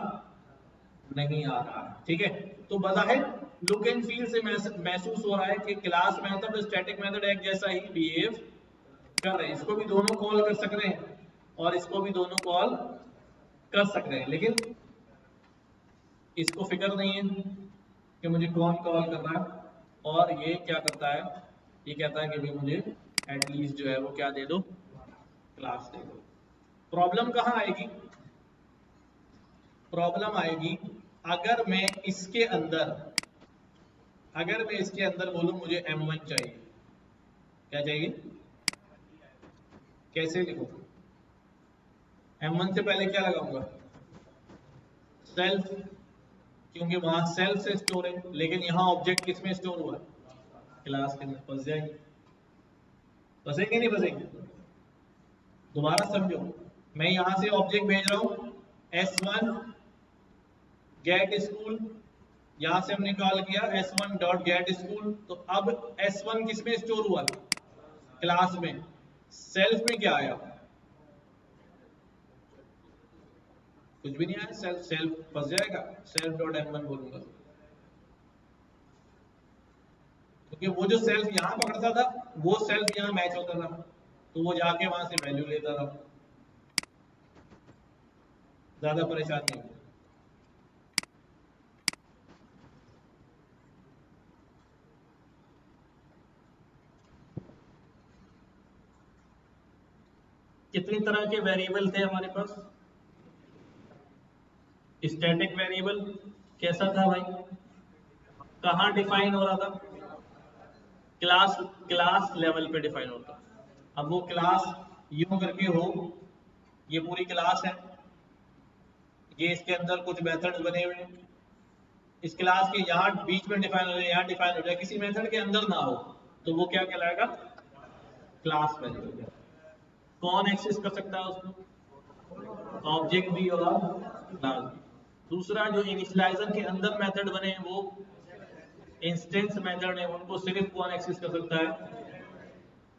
नहीं आ रहा है, ठीक है। तो बज़ाहिर लुक एंड फील से महसूस हो रहा है कि क्लास मेथड और स्टैटिक मेथड एक जैसा ही बिहेव कर रहे हैं, इसको भी दोनों कॉल कर सक रहे हैं और इसको भी दोनों कॉल कर सक रहे हैं, लेकिन इसको फिक्र नहीं है कि मुझे कौन कॉल कर रहा है। और ये क्या करता है, ये कहता है कि भाई मुझे एटलीस्ट जो है वो क्या दे दो, क्लास दे दो। प्रॉब्लम कहाँ आएगी, प्रॉब्लम आएगी अगर मैं इसके अंदर बोलूं मुझे M1 चाहिए, क्या चाहिए, कैसे लिखूं, M1 से पहले क्या लगाऊंगा, सेल्फ, क्योंकि वहां सेल्फ से स्टोर है, लेकिन यहाँ ऑब्जेक्ट किस में स्टोर हुआ है, क्लास के अंदर। फंस जाएगी, फंसेगी नहीं फंसेगी, दोबारा समझो, मैं यहां से ऑब्जेक्ट भेज रहा हूं S1 गेट स्कूल, यहां से हमने कॉल किया S1 डॉट गेट स्कूल, तो अब S1 किस में स्टोर हुआ, क्लास में। सेल्फ में क्या आया, कुछ भी नहीं आया, सेल्फ सेल्फ फंस जाएगा, सेल्फ डॉट M1 बोलूंगा, क्योंकि वो जो सेल्फ यहां पकड़ता था वो सेल्फ यहां मैच होता था, तो वो जाके वहां से वैल्यू लेता था, ज्यादा परेशान नहीं होता। कितनी तरह के वेरिएबल थे हमारे पास, स्टैटिक वेरिएबल कैसा था भाई, कहाँ डिफाइन हो रहा था, क्लास क्लास लेवल पे डिफाइन होता। अब वो क्लास यूं करके हो, ये पूरी क्लास है, ये इसके अंदर कुछ मेथड्स बने हुए हैं, इस क्लास के यहाँ बीच में डिफाइन हो जाए, यहाँ डिफाइन हो जाए, किसी मेथड के अंदर ना हो, तो वो क्या कहलाएगा, क्लास वेरिएबल। कौन एक्सेस कर सकता है उसको, ऑब्जेक्ट भी और क्लास भी। दूसरा जो इनिशियलाइजर के अंदर मेथड बने हैं वो इंस्टेंस मेथड है, उनको सिर्फ कौन एक्सेस कर सकता है,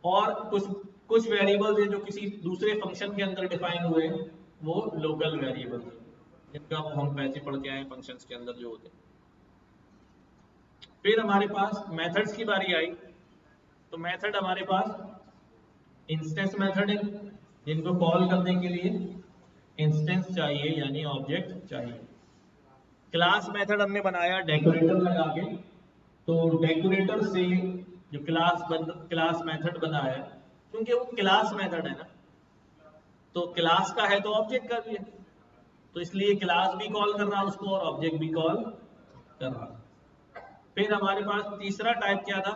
और कुछ कुछ वेरिएबल्स हैं जो किसी दूसरे फंक्शन के अंदर डिफाइन हुए हैं, वो लोकल वेरिएबल्स हैं, जिनका हम पहले पढ़ के आए फंक्शंस के अंदर जो होते हैं। फिर हमारे पास मेथड्स की बारी आई, तो मेथड हमारे पास इंस्टेंस मेथड है, जिनको कॉल करने के लिए इंस्टेंस चाहिए यानी ऑब्जेक्ट चाहिए। क्लास मेथड हमने बनाया डेकोरेटर लगा के, तो डेकोरेटर से जो क्लास मेथड बना है, क्योंकि वो क्लास मेथड है ना, तो क्लास का है तो ऑब्जेक्ट का भी है, तो इसलिए क्लास भी कॉल कर रहा है उसको और ऑब्जेक्ट भी कॉल कर रहा है। फिर हमारे पास तीसरा टाइप क्या था,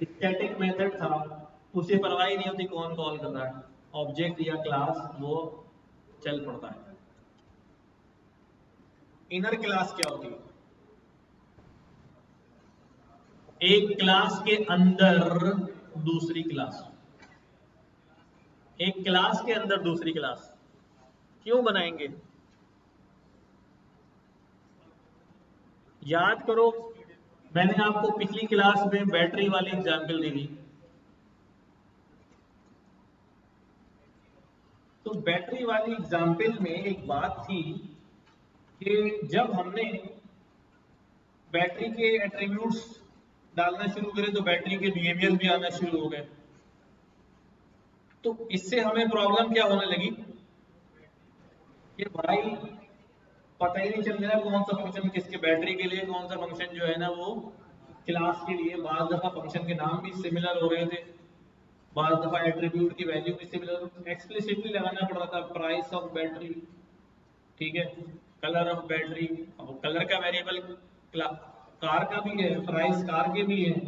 स्टैटिक मेथड था, उसे परवाह ही नहीं होती कौन कॉल कर रहा है, ऑब्जेक्ट या क्लास, वो चल पड़ता है। इनर क्लास क्या होती है, एक क्लास के अंदर दूसरी क्लास, एक क्लास के अंदर दूसरी क्लास क्यों बनाएंगे? याद करो, मैंने आपको पिछली क्लास में बैटरी वाली एग्जाम्पल दी थी। तो बैटरी वाली एग्जाम्पल में एक बात थी कि जब हमने बैटरी के एट्रीब्यूट्स डालना शुरू करे तो बैटरी के बिहेवियर भी आना शुरू हो गए। तो इससे हमें प्रॉब्लम क्या होने लगी कि भाई पता ही नहीं चल रहा कौन सा फंक्शन किसके, बैटरी के लिए कौन सा फंक्शन जो है ना वो क्लास के लिए। बाद दफा फंक्शन के नाम भी सिमिलर हो रहे थे, बाद दफा एट्रीब्यूट की वैल्यू भी सिमिलर, एक्सप्लिसिटली लगाना पड़ रहा था। प्राइस ऑफ बैटरी, ठीक है, कलर ऑफ बैटरी, अब कलर का वेरिएबल कार का भी है, प्राइस कार के भी है,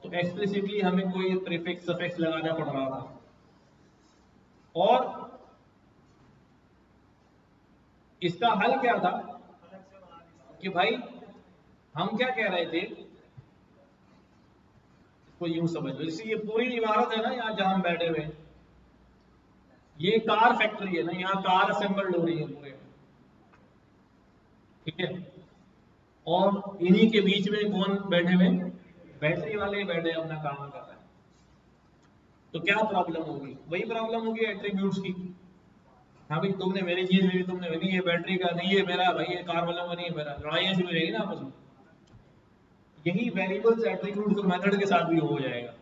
तो एक्सप्लिसिटली हमें कोई प्रीफिक्स सफिक्स लगाना पड़ रहा था। और इसका हल क्या था कि भाई हम क्या कह रहे थे, इसको यूं समझ लो, जैसे ये पूरी इमारत है ना यहाँ जहां हम बैठे हुए, ये कार फैक्ट्री है ना, यहाँ कार असेंबल्ड हो रही है पूरे, ठीक है। और इन्हीं के बीच में कौन बैठे हुए? बैटरी वाले बैठे अपना काम कर रहे हैं। तो क्या प्रॉब्लम होगी? वही प्रॉब्लम होगी एट्रीब्यूट्स की। हाँ भाई तुमने मेरी चीज ली, तुमने नहीं, ये बैटरी का नहीं है मेरा, भाई ये कार वालों का नहीं है मेरा, लड़ाइयां शुरू हो जाएगी ना आपस में। यही वेरिएबल्स एट्रीब्यूट्स और मेथड के साथ भी हो जाएगा।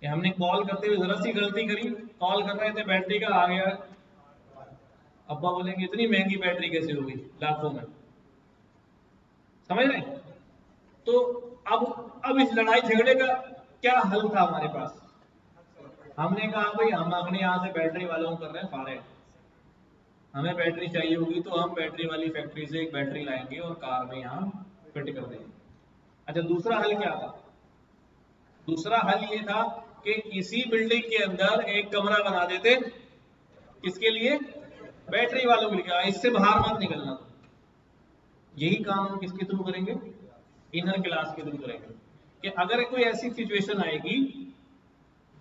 ये हमने कॉल करते हुए जरा सी गलती करी, कॉल कर रहे थे बैटरी का, आ गया अब्बा बोलेंगे इतनी महंगी बैटरी कैसे होगी लाखों में, समझ रहे? तो अब इस लड़ाई झगड़े का क्या हल था हमारे पास? हमने कहा भाई हम अपने यहाँ से बैटरी वालों को कर रहे हैं फारे, हमें बैटरी चाहिए होगी तो हम बैटरी वाली फैक्ट्री से एक बैटरी लाएंगे और कार में यहाँ फिट कर देंगे। अच्छा, दूसरा हल क्या था? दूसरा हल ये था कि इसी बिल्डिंग के अंदर एक कमरा बना देते, किसके लिए? बैटरी वालों के लिए, इससे बाहर मत निकलना। यही काम हम किसके थ्रू करेंगे? इनर क्लास के थ्रू करेंगे। कि अगर कोई ऐसी सिचुएशन आएगी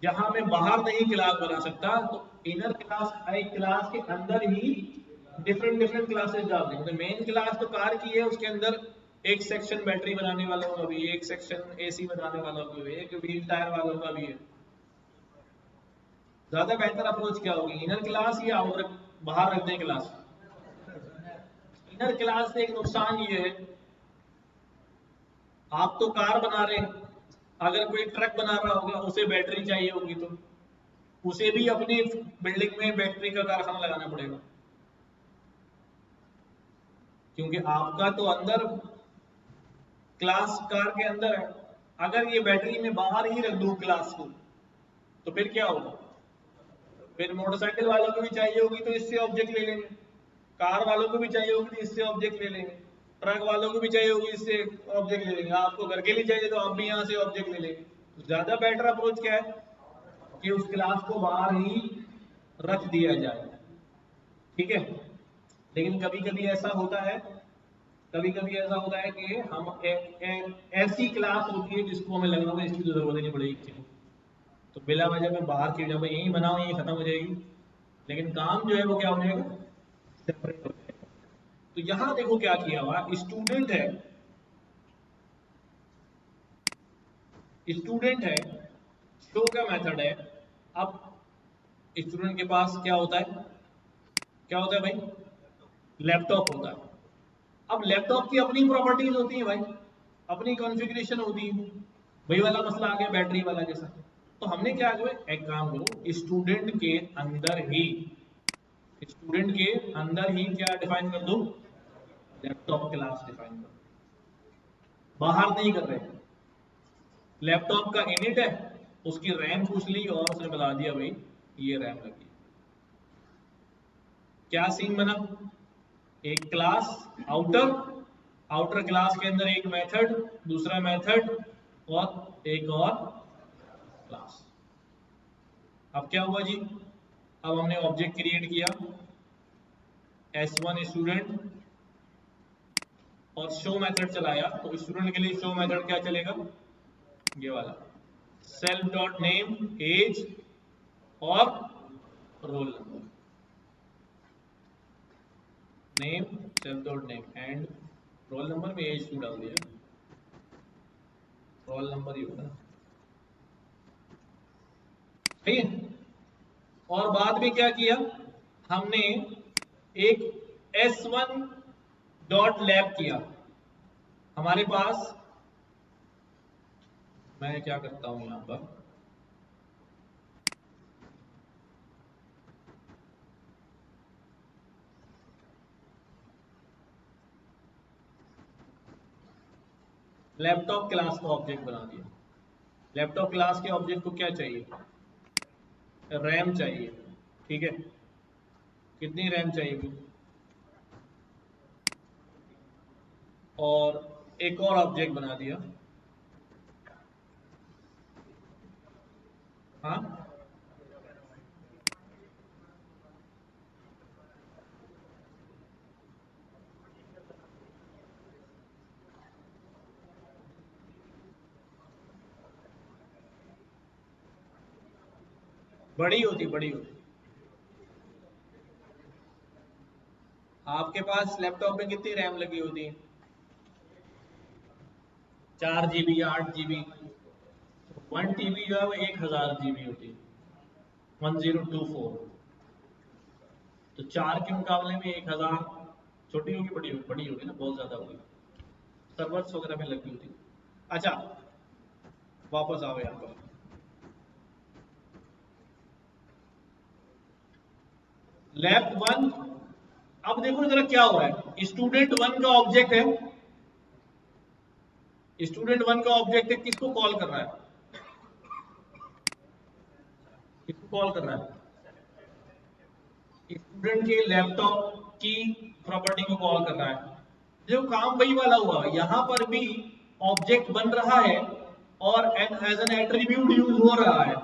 जहां मैं बाहर नहीं क्लास बना सकता, तो इनर क्लास एक क्लास के अंदर ही डिफरेंट क्लासेस डाल देंगे। तो मेन क्लास तो कार की है, उसके अंदर एक सेक्शन बैटरी बनाने वालों का भी, एक सेक्शन एसी बनाने वालों का भी, एक व्हील टायर वालों का भी है। ज्यादा बेहतर अप्रोच क्या होगी, इनर क्लास या आउटर, बाहर रख दें क्लास? इनर क्लास से एक नुकसान ये है, आप तो कार बना रहे हैं, अगर कोई ट्रक बना रहा होगा उसे बैटरी चाहिए होगी, तो उसे भी अपनी बिल्डिंग में बैटरी का कारखाना लगाना पड़ेगा, क्योंकि आपका तो अंदर क्लास कार के अंदर है। अगर ये बैटरी में बाहर ही रख दूं क्लास को, तो फिर क्या होगा? फिर मोटरसाइकिल वालों को भी चाहिए होगी तो इससे ऑब्जेक्ट ले लेंगे, कार वालों को भी चाहिए होगी तो इससे ऑब्जेक्ट ले लेंगे, ट्रक वालों को भी चाहिए होगी इससे ऑब्जेक्ट ले लेंगे, आपको घर के लिए चाहिए तो आप भी यहाँ से ऑब्जेक्ट ले लेंगे। तो ज्यादा बेटर अप्रोच क्या है कि उस क्लास को बाहर ही रख दिया जाए, ठीक है। लेकिन कभी कभी ऐसा होता है, कभी कभी ऐसा होता है कि हम ऐसी क्लास होती है जिसको हमें लग रहा है इसकी तो जरूरत ही नहीं पड़ेगी, तो बिला वजह में बाहर की जगह यही बनाओ, यही खत्म हो जाएगी, लेकिन काम जो है वो क्या हो जाएगा? सेपरेट हो जाएगा। तो यहां देखो क्या किया हुआ, स्टूडेंट है, स्टूडेंट है, शो का मेथड है। अब स्टूडेंट के पास क्या होता है, क्या होता है भाई? लैपटॉप होता है। अब लैपटॉप की अपनी प्रॉपर्टीज होती है भाई, अपनी कॉन्फ़िगरेशन होती है, वही वाला मसला आ गया बैटरी वाला जैसा। तो हमने क्या किया, एक काम करो, स्टूडेंट के अंदर ही, स्टूडेंट के अंदर ही क्या डिफाइन कर दो? लैपटॉप क्लास डिफाइन कर दो। बाहर नहीं कर रहे, लैपटॉप का इनिट है, उसकी रैम पूछ ली और उसने बता दिया भाई ये रैम लगी। क्या सीन बना? एक क्लास आउटर, आउटर क्लास के अंदर एक मेथड, दूसरा मेथड और एक और क्लास। अब क्या हुआ जी? अब हमने ऑब्जेक्ट क्रिएट किया S1 स्टूडेंट और शो मेथड चलाया, तो स्टूडेंट के लिए शो मेथड क्या चलेगा? ये वाला। सेल्फ डॉट नेम, एज और roll number. Name self dot name and roll number में एज 2 डाल दिया, रोल नंबर ही होगा, सही है। और बाद में क्या किया हमने, एक s1 डॉट लैब किया हमारे पास। मैं क्या करता हूं यहां पर, लैपटॉप क्लास का ऑब्जेक्ट बना दिया। लैपटॉप क्लास के ऑब्जेक्ट को क्या चाहिए, रैम चाहिए, ठीक है। कितनी रैम चाहिए, और एक और ऑब्जेक्ट बना दिया, हाँ बड़ी होती। आपके पास लैपटॉप में कितनी रैम लगी होती है, 4 GB या 8 GB। 1 TB जो है वो 1000 GB होती है, 1024। तो 4 के मुकाबले में 1000 छोटी होगी बड़ी होगी ना, बहुत ज्यादा होगी, सर्वर्स वगैरह में लगी होती। अच्छा वापस आओ यहाँ पर, लैब 1। अब देखो जरा क्या हो रहा है, स्टूडेंट 1 का ऑब्जेक्ट है, स्टूडेंट 1 का ऑब्जेक्ट है, किसको कॉल कर रहा है, किसको कॉल कर रहा है, स्टूडेंट के लैपटॉप की प्रॉपर्टी को कॉल कर रहा है। जो काम वही वाला हुआ, यहां पर भी ऑब्जेक्ट बन रहा है और एज एन एट्रीब्यूट यूज हो रहा है,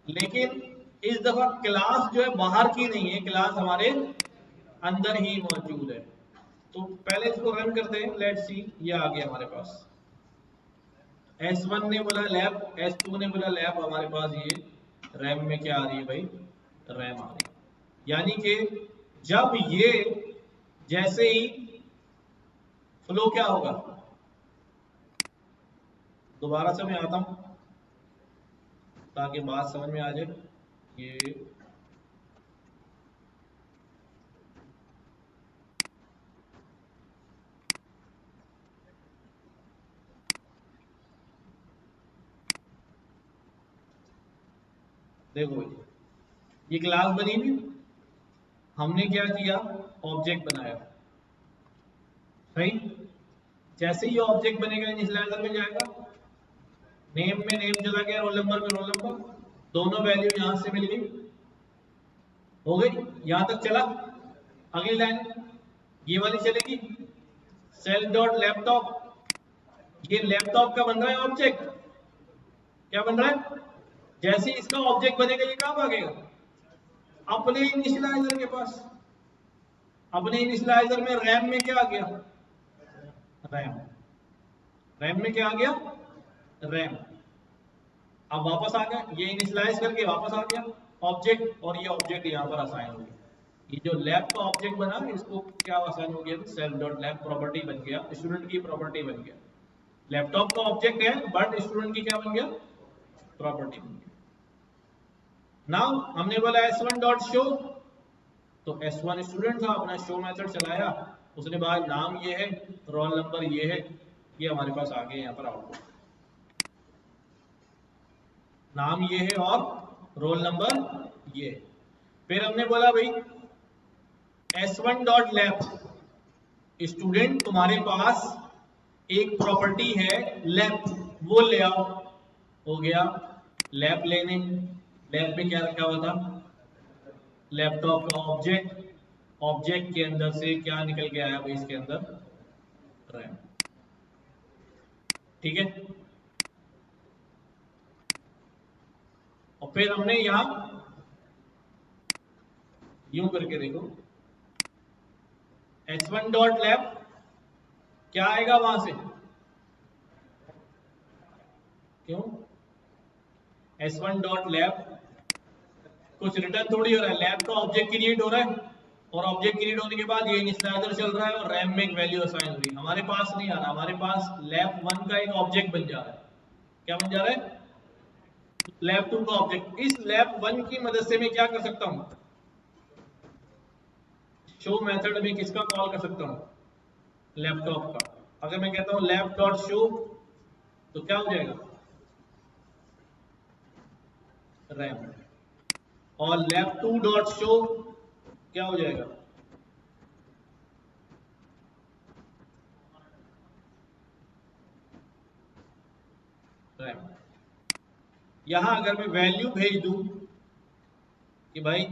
लेकिन इस दफा क्लास जो है बाहर की नहीं है, क्लास हमारे अंदर ही मौजूद है। तो पहले इसको रन करते हैं, लेट्स सी, ये आ गया हमारे पास। S1 ने बोला लैब, S2 ने बोला लैब, हमारे पास ये रैम में क्या आ रही है भाई, रैम आ रही है। यानी कि जब ये जैसे ही फ्लो क्या होगा, दोबारा से मैं आता हूं ताकि बात समझ में आ जाए। ये देखो भाई, ये क्लास बनी हुई, हमने क्या किया, ऑब्जेक्ट बनाया, सही। जैसे ही ऑब्जेक्ट बनेगा इनिशियलाइजर में जाएगा, नेम में नेम चला गया, रोल नंबर में रोल नंबर, दोनों वैल्यू यहां से मिल गई, हो गई, यहां तक चला। अगली लाइन ये वाली चलेगी, सेल डॉट लैपटॉप, ये लैपटॉप का बन रहा है ऑब्जेक्ट, क्या बन रहा है, जैसे ही इसका ऑब्जेक्ट बनेगा ये कहां भागेगा, अपने इनिशियलाइजर के पास। अपने इनिशियलाइजर में रैम में क्या आ गया, रैम, रैम में क्या आ गया, रैम। अब वापस आ गया, ये इनिशियलाइज करके वापस आ गया ऑब्जेक्ट, और ये ऑब्जेक्ट यहाँ पर असाइन हो गया। ये जो लैब का ऑब्जेक्ट बना इसको क्या असाइन हो गया, सेल्फ डॉट लैब प्रॉपर्टी बन गया, स्टूडेंट की प्रॉपर्टी बन गया। लैपटॉप का ऑब्जेक्ट है बट स्टूडेंट की क्या बन गया, प्रॉपर्टी बन गया। नाउ हमने बोला S1 डॉट शो, तो S1 स्टूडेंट था, अपना शो मेथड चलाया, उसने बाद नाम ये है, रोल नंबर ये है, ये हमारे पास आ गए यहाँ पर आउटपुट, नाम ये है और रोल नंबर ये। फिर हमने बोला भाई S1 डॉट लैप, स्टूडेंट तुम्हारे पास एक प्रॉपर्टी है लैप, वो ले आओ, हो गया लैप लेने। लैप में क्या रखा हुआ था, लैपटॉप का ऑब्जेक्ट, ऑब्जेक्ट के अंदर से क्या निकल के आया भाई, इसके अंदर रैम, ठीक है। और फिर हमने यहां यूं करके देखो, S1 डॉट लैप क्या आएगा वहां से, क्यों, S1 डॉट लैब, कुछ रिटर्न थोड़ी हो रहा है, लैब का ऑब्जेक्ट क्रिएट हो रहा है और ऑब्जेक्ट क्रिएट होने के बाद ये इनिशियलाइजर चल रहा है और रैम में एक वैल्यू असाइन हो रही है। हमारे पास नहीं आ रहा, हमारे पास लैब 1 का एक ऑब्जेक्ट बन जा रहा है। क्या बन जा रहा है? लैब 2 का ऑब्जेक्ट। इस लैब 1 की मदद से मैं क्या कर सकता हूँ? शो मेथड में किसका कॉल कर सकता हूँ? लैपटॉप का। अगर मैं कहता हूँ लैब डॉट शो तो क्या हो जाएगा? रैम। और लैब 2 डॉट शो क्या हो जाएगा? रैम। यहां अगर मैं वैल्यू भेज दूं कि भाई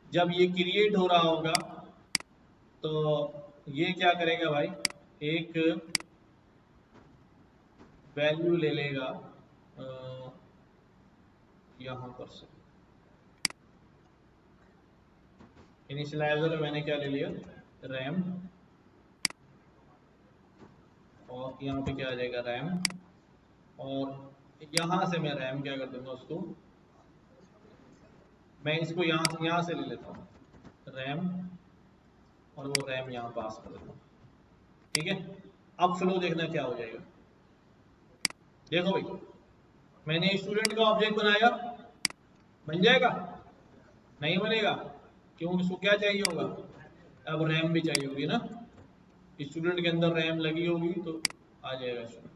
जब ये क्रिएट हो रहा होगा तो ये क्या करेगा भाई, एक वैल्यू ले लेगा यहां पर से। इनिशियलाइजर में मैंने क्या ले लिया? रैम। और यहाँ पे क्या आ जाएगा? रैम। और यहां से मैं रैम क्या कर दूंगा उसको, मैं इसको यहाँ से ले लेता हूँ रैम, और वो रैम यहाँ पास कर देता हूँ। ठीक है, अब फ्लो देखना क्या हो जाएगा। देखो भाई, मैंने स्टूडेंट का ऑब्जेक्ट बनाया, बन जाएगा? नहीं बनेगा, क्योंकि उसको क्या चाहिए होगा? अब रैम भी चाहिए होगी ना, स्टूडेंट के अंदर रैम लगी होगी तो आ जाएगा स्टूडेंट।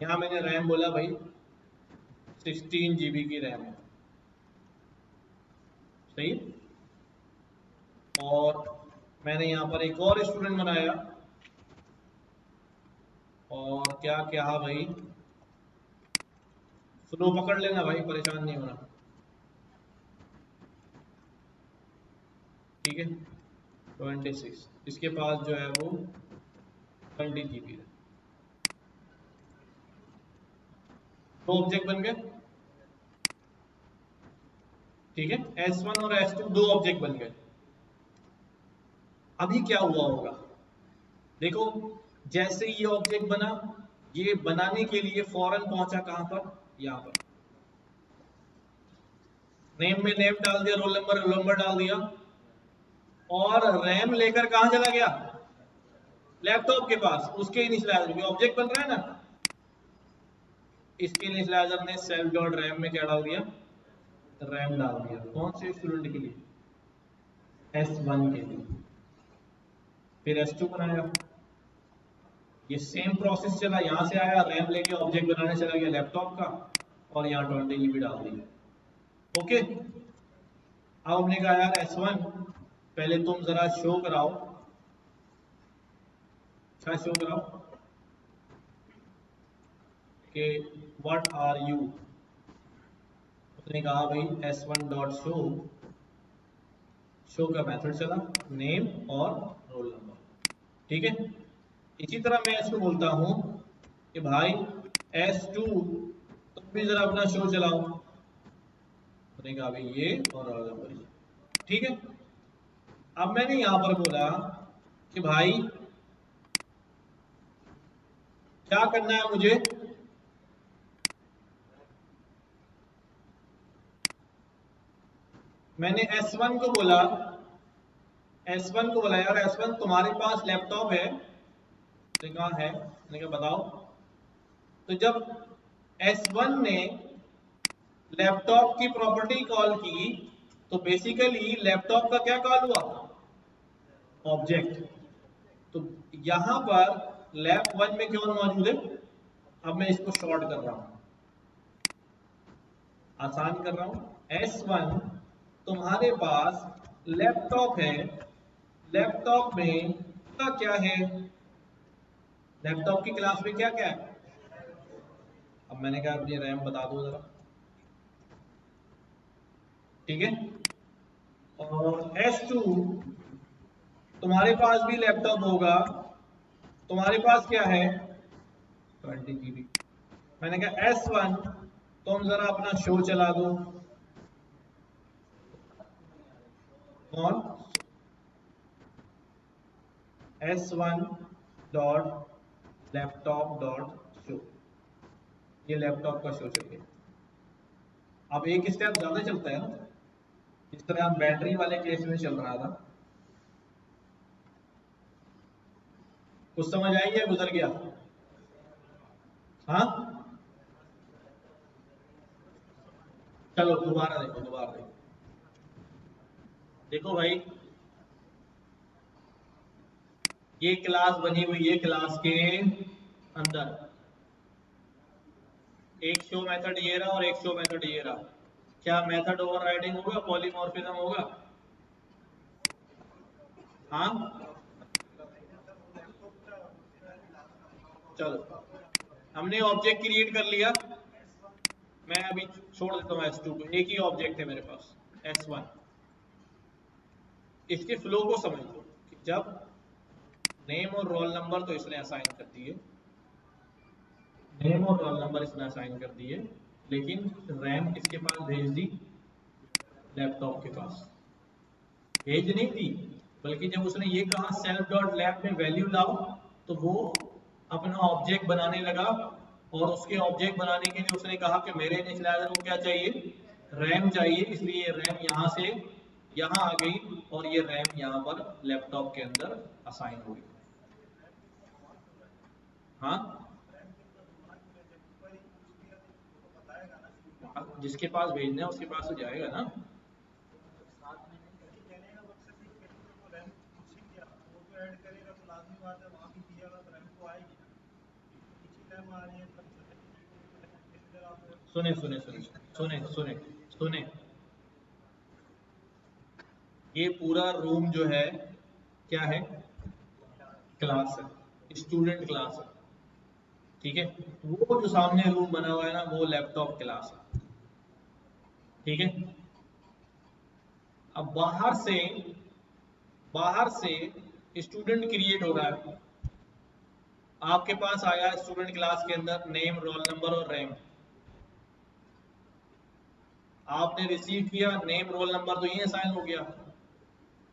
यहाँ मैंने रैम बोला भाई 16 GB की रैम है, सही। और मैंने यहाँ पर एक और स्टूडेंट बनाया और क्या क्या भाई, फ्लो पकड़ लेना भाई, परेशान नहीं होना। ठीक है, 26, इसके पास जो है वो 20 GB है। दो ऑब्जेक्ट बन गए। ठीक है, S1 और S2 दो ऑब्जेक्ट बन गए। अभी क्या हुआ होगा? देखो, जैसे ये ऑब्जेक्ट बना, ये बनाने के लिए फौरन पहुंचा कहां पर? यहां पर। नेम में नेम डाल दिया, रोल नंबर डाल दिया, और रैम लेकर कहां चला गया? लैपटॉप के पास। उसके इनिशियलाइजर में ऑब्जेक्ट बन रहा है ना, इसके इनिशियलाइजर ने सेल्फ डॉट रैम में क्या डाल दिया? रैम डाल दिया। कौन से स्टूडेंट के लिए? S1 के लिए। फिर S2 बनाया, ये सेम प्रोसेस चला, यहां से आया रैम लेके ऑब्जेक्ट बनाने चला गया लैपटॉप का, और यहाँ 20 GB डाल दिया। ओके, अब हमने कहा यार S1 पहले तुम जरा शो कराओ, क्या शो कराओ कि व्हाट आर यू। उसने कहा भाई S1 डॉट शो, शो का मेथड चला, नेम और रोल नंबर। ठीक है, इसी तरह मैं इसको बोलता हूं कि भाई S2 तुम भी जरा अपना शो चलाओ। उसने कहा भाई ये और रोल नंबर ये। ठीक है, अब मैंने यहां पर बोला कि भाई क्या करना है मुझे? मैंने S1 को बोला, S1 को बोला यार S1 तुम्हारे पास लैपटॉप है? उसने कहा है। मैंने कहा बताओ। तो जब S1 ने लैपटॉप की प्रॉपर्टी कॉल की तो बेसिकली लैपटॉप का क्या कॉल हुआ? ऑब्जेक्ट। तो यहां पर लैप 1 में कौन मौजूद है? अब मैं इसको शॉर्ट कर रहा हूं, आसान कर रहा हूं। S1 तुम्हारे पास लैपटॉप है, लैपटॉप में का क्या है? लैपटॉप की क्लास में क्या क्या है? अब मैंने कहा अपनी रैम बता दो जरा। ठीक है, और S2 तुम्हारे पास भी लैपटॉप होगा, तुम्हारे पास क्या है? 20 GB। मैंने कहा S1 तुम जरा अपना शो चला दो। कौन? S1 dot laptop dot show. ये लैपटॉप का शो चल गया। अब एक स्टेप ज्यादा चलता है ना, इस तरह आप बैटरी वाले केस में चल रहा था। कुछ समझ आई या गुजर गया? हाँ चलो दोबारा देखो, दोबारा देखो। देखो भाई, ये क्लास बनी हुई है, क्लास के अंदर एक शो मेथड ये रहा और एक शो मेथड ये रहा। क्या मेथड ओवरराइडिंग होगा, पॉलीमॉर्फिज्म होगा? हाँ चलो, हमने ऑब्जेक्ट क्रिएट कर लिया। मैं अभी छोड़ देता हूँ S2 को, एक ही ऑब्जेक्ट है मेरे पास S1। इसके फ्लो को समझ लो कि जब नेम और रोल नंबर तो इसने असाइन कर दिए, नेम और रोल नंबर इसने असाइन कर दिए, लेकिन रैम किसके पास भेज दी? लैपटॉप के पास। भेज नहीं दी, बल्कि जब उसने ये कहा सेल्फ डॉट लैब में वैल्यू लाओ, तो वो अपना ऑब्जेक्ट बनाने लगा। और उसके ऑब्जेक्ट बनाने के लिए उसने कहा कि मेरे इनिशियलाइजर को क्या चाहिए? रैम चाहिए। इसलिए रैम यहाँ से यहाँ आ गई और ये रैम यहाँ पर लैपटॉप के अंदर असाइन हो गई। हाँ जिसके पास भेजना है उसके पास तो जाएगा ना। सुने सुने सुने सुने सुने सुने, ये पूरा रूम जो है क्या है? क्लास है, स्टूडेंट क्लास है। ठीक है, वो जो सामने रूम बना हुआ है ना, वो लैपटॉप क्लास है। ठीक है, अब बाहर से स्टूडेंट क्रिएट हो रहा है। आपके पास आया स्टूडेंट क्लास के अंदर नेम, रोल नंबर और रैम। आपने रिसीव किया, नेम रोल नंबर तो ये असाइन हो गया,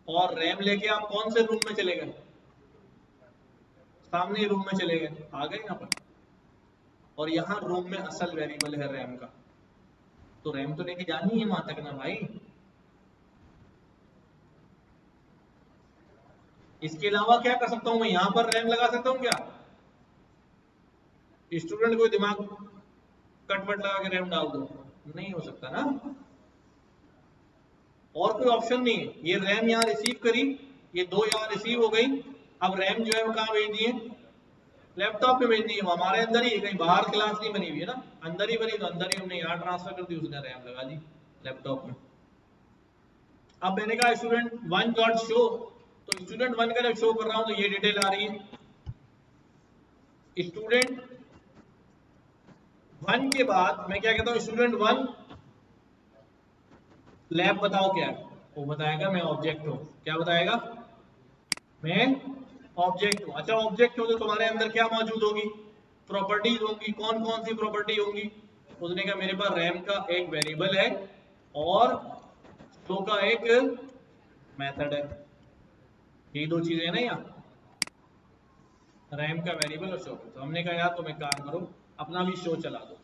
और रैम लेके आप कौन से रूम में चले गए? सामने रूम में चले गए, आ गए यहाँ पर। और यहाँ रूम में असल वेरिएबल है रैम का, तो रैम तो लेके जानी है वहां तक ना भाई। इसके अलावा क्या कर सकता हूं मैं? यहां पर रैम लगा सकता हूं क्या? स्टूडेंट को दिमाग कटवट लगा के रैम डाल दो? नहीं हो सकता ना। और कोई ऑप्शन नहीं है। ये रैम यहाँ रिसीव करी, ये दो यहाँ रिसीव हो गई। अब रैम जो है वो कहाँ भेज दिए? लैपटॉप पे भेजनी है। वो हमारे अंदर ही है, कहीं बाहर क्लास नहीं बनी हुई है ना, अंदर ही बनी, तो अंदर ही हमने यहाँ ट्रांसफर कर दी, उसने रैम लगा दी लैपटॉप में। अब मैंने कहा स्टूडेंट 1 डॉट शो, तो स्टूडेंट 1 का जब शो कर रहा हूं तो ये डिटेल आ रही है। स्टूडेंट 1 के बाद मैं क्या कहता हूं? स्टूडेंट 1 लैब बताओ क्या है? वो बताएगा मैं ऑब्जेक्ट हूं। क्या बताएगा? मैं ऑब्जेक्ट हूं। अच्छा ऑब्जेक्ट हो तो तुम्हारे अंदर क्या मौजूद होगी? प्रॉपर्टीज होंगी। कौन कौन सी प्रॉपर्टी होंगी? उसने कहा मेरे पास रैम का एक वेरिएबल है और शो का एक मेथड है। ये दो चीजें ना यहाँ, रैम का वेरिएबल और शो। तो हमने कहा यार तुम एक काम करो, अपना भी शो चला दो।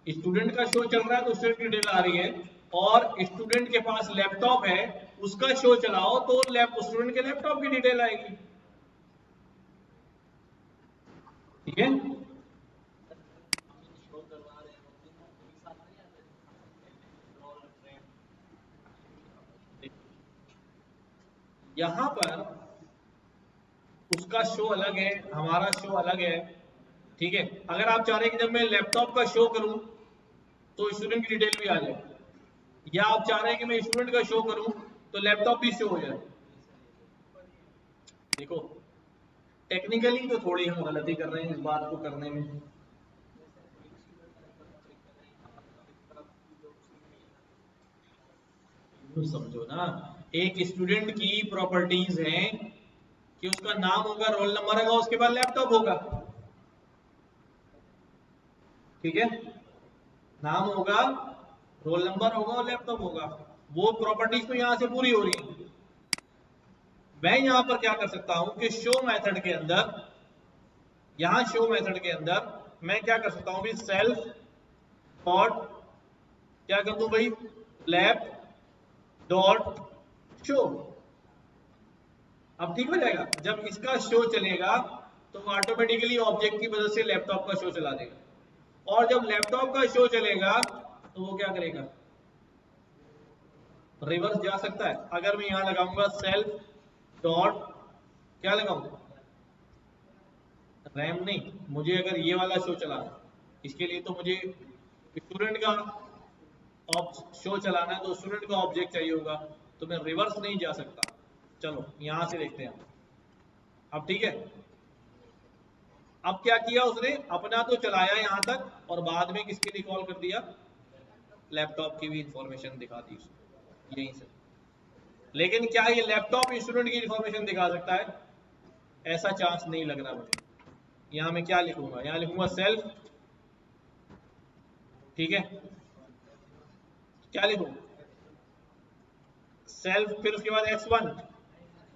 स्टूडेंट का शो चल रहा है तो स्टूडेंट की डिटेल आ रही है, और स्टूडेंट के पास लैपटॉप है, उसका शो चलाओ तो स्टूडेंट के लैपटॉप की डिटेल आएगी। ठीक है, यहां पर उसका शो अलग है, हमारा शो अलग है। ठीक है, अगर आप चाह रहे हैं कि जब मैं लैपटॉप का शो करूं तो स्टूडेंट की डिटेल भी आ जाए, या आप चाह रहे हैं कि मैं स्टूडेंट का शो करूं तो लैपटॉप भी शो हो जाए। देखो टेक्निकली तो थोड़ी हम गलती कर रहे हैं इस बात को करने में। समझो ना, एक स्टूडेंट की प्रॉपर्टीज हैं कि उसका नाम होगा, रोल नंबर होगा, उसके बाद लैपटॉप होगा। ठीक है, नाम होगा, रोल नंबर होगा और लैपटॉप होगा। वो प्रॉपर्टीज तो यहां से पूरी हो रही है। मैं यहां पर क्या कर सकता हूं कि शो मेथड के अंदर, यहां शो मेथड के अंदर मैं क्या कर सकता हूं अभी, सेल्फ डॉट क्या कर दूं भाई, लैप डॉट शो। अब ठीक हो जाएगा, जब इसका शो चलेगा तो ऑटोमेटिकली ऑब्जेक्ट की मदद से लैपटॉप का शो चला देगा, और जब लैपटॉप का शो चलेगा तो वो क्या करेगा, रिवर्स जा सकता है। अगर मैं यहां लगाऊंगा सेल्फ डॉट क्या लगाऊंगा, रैम नहीं, मुझे अगर ये वाला शो चलाना, इसके लिए तो मुझे स्टूडेंट का शो चलाना है, तो स्टूडेंट का ऑब्जेक्ट चाहिए होगा, तो मैं रिवर्स नहीं जा सकता। चलो यहां से देखते हैं। अब ठीक है, अब क्या किया उसने, अपना तो चलाया यहां तक और बाद में किसके लिए कॉल कर दिया, लैपटॉप की भी इंफॉर्मेशन दिखा दी उसने यहीं से। लेकिन क्या ये लैपटॉप स्टूडेंट की इंफॉर्मेशन दिखा सकता है, ऐसा चांस नहीं लग रहा मुझे। यहां मैं क्या लिखूंगा, यहां लिखूंगा सेल्फ, ठीक है, क्या लिखूं, सेल्फ, फिर उसके बाद x1,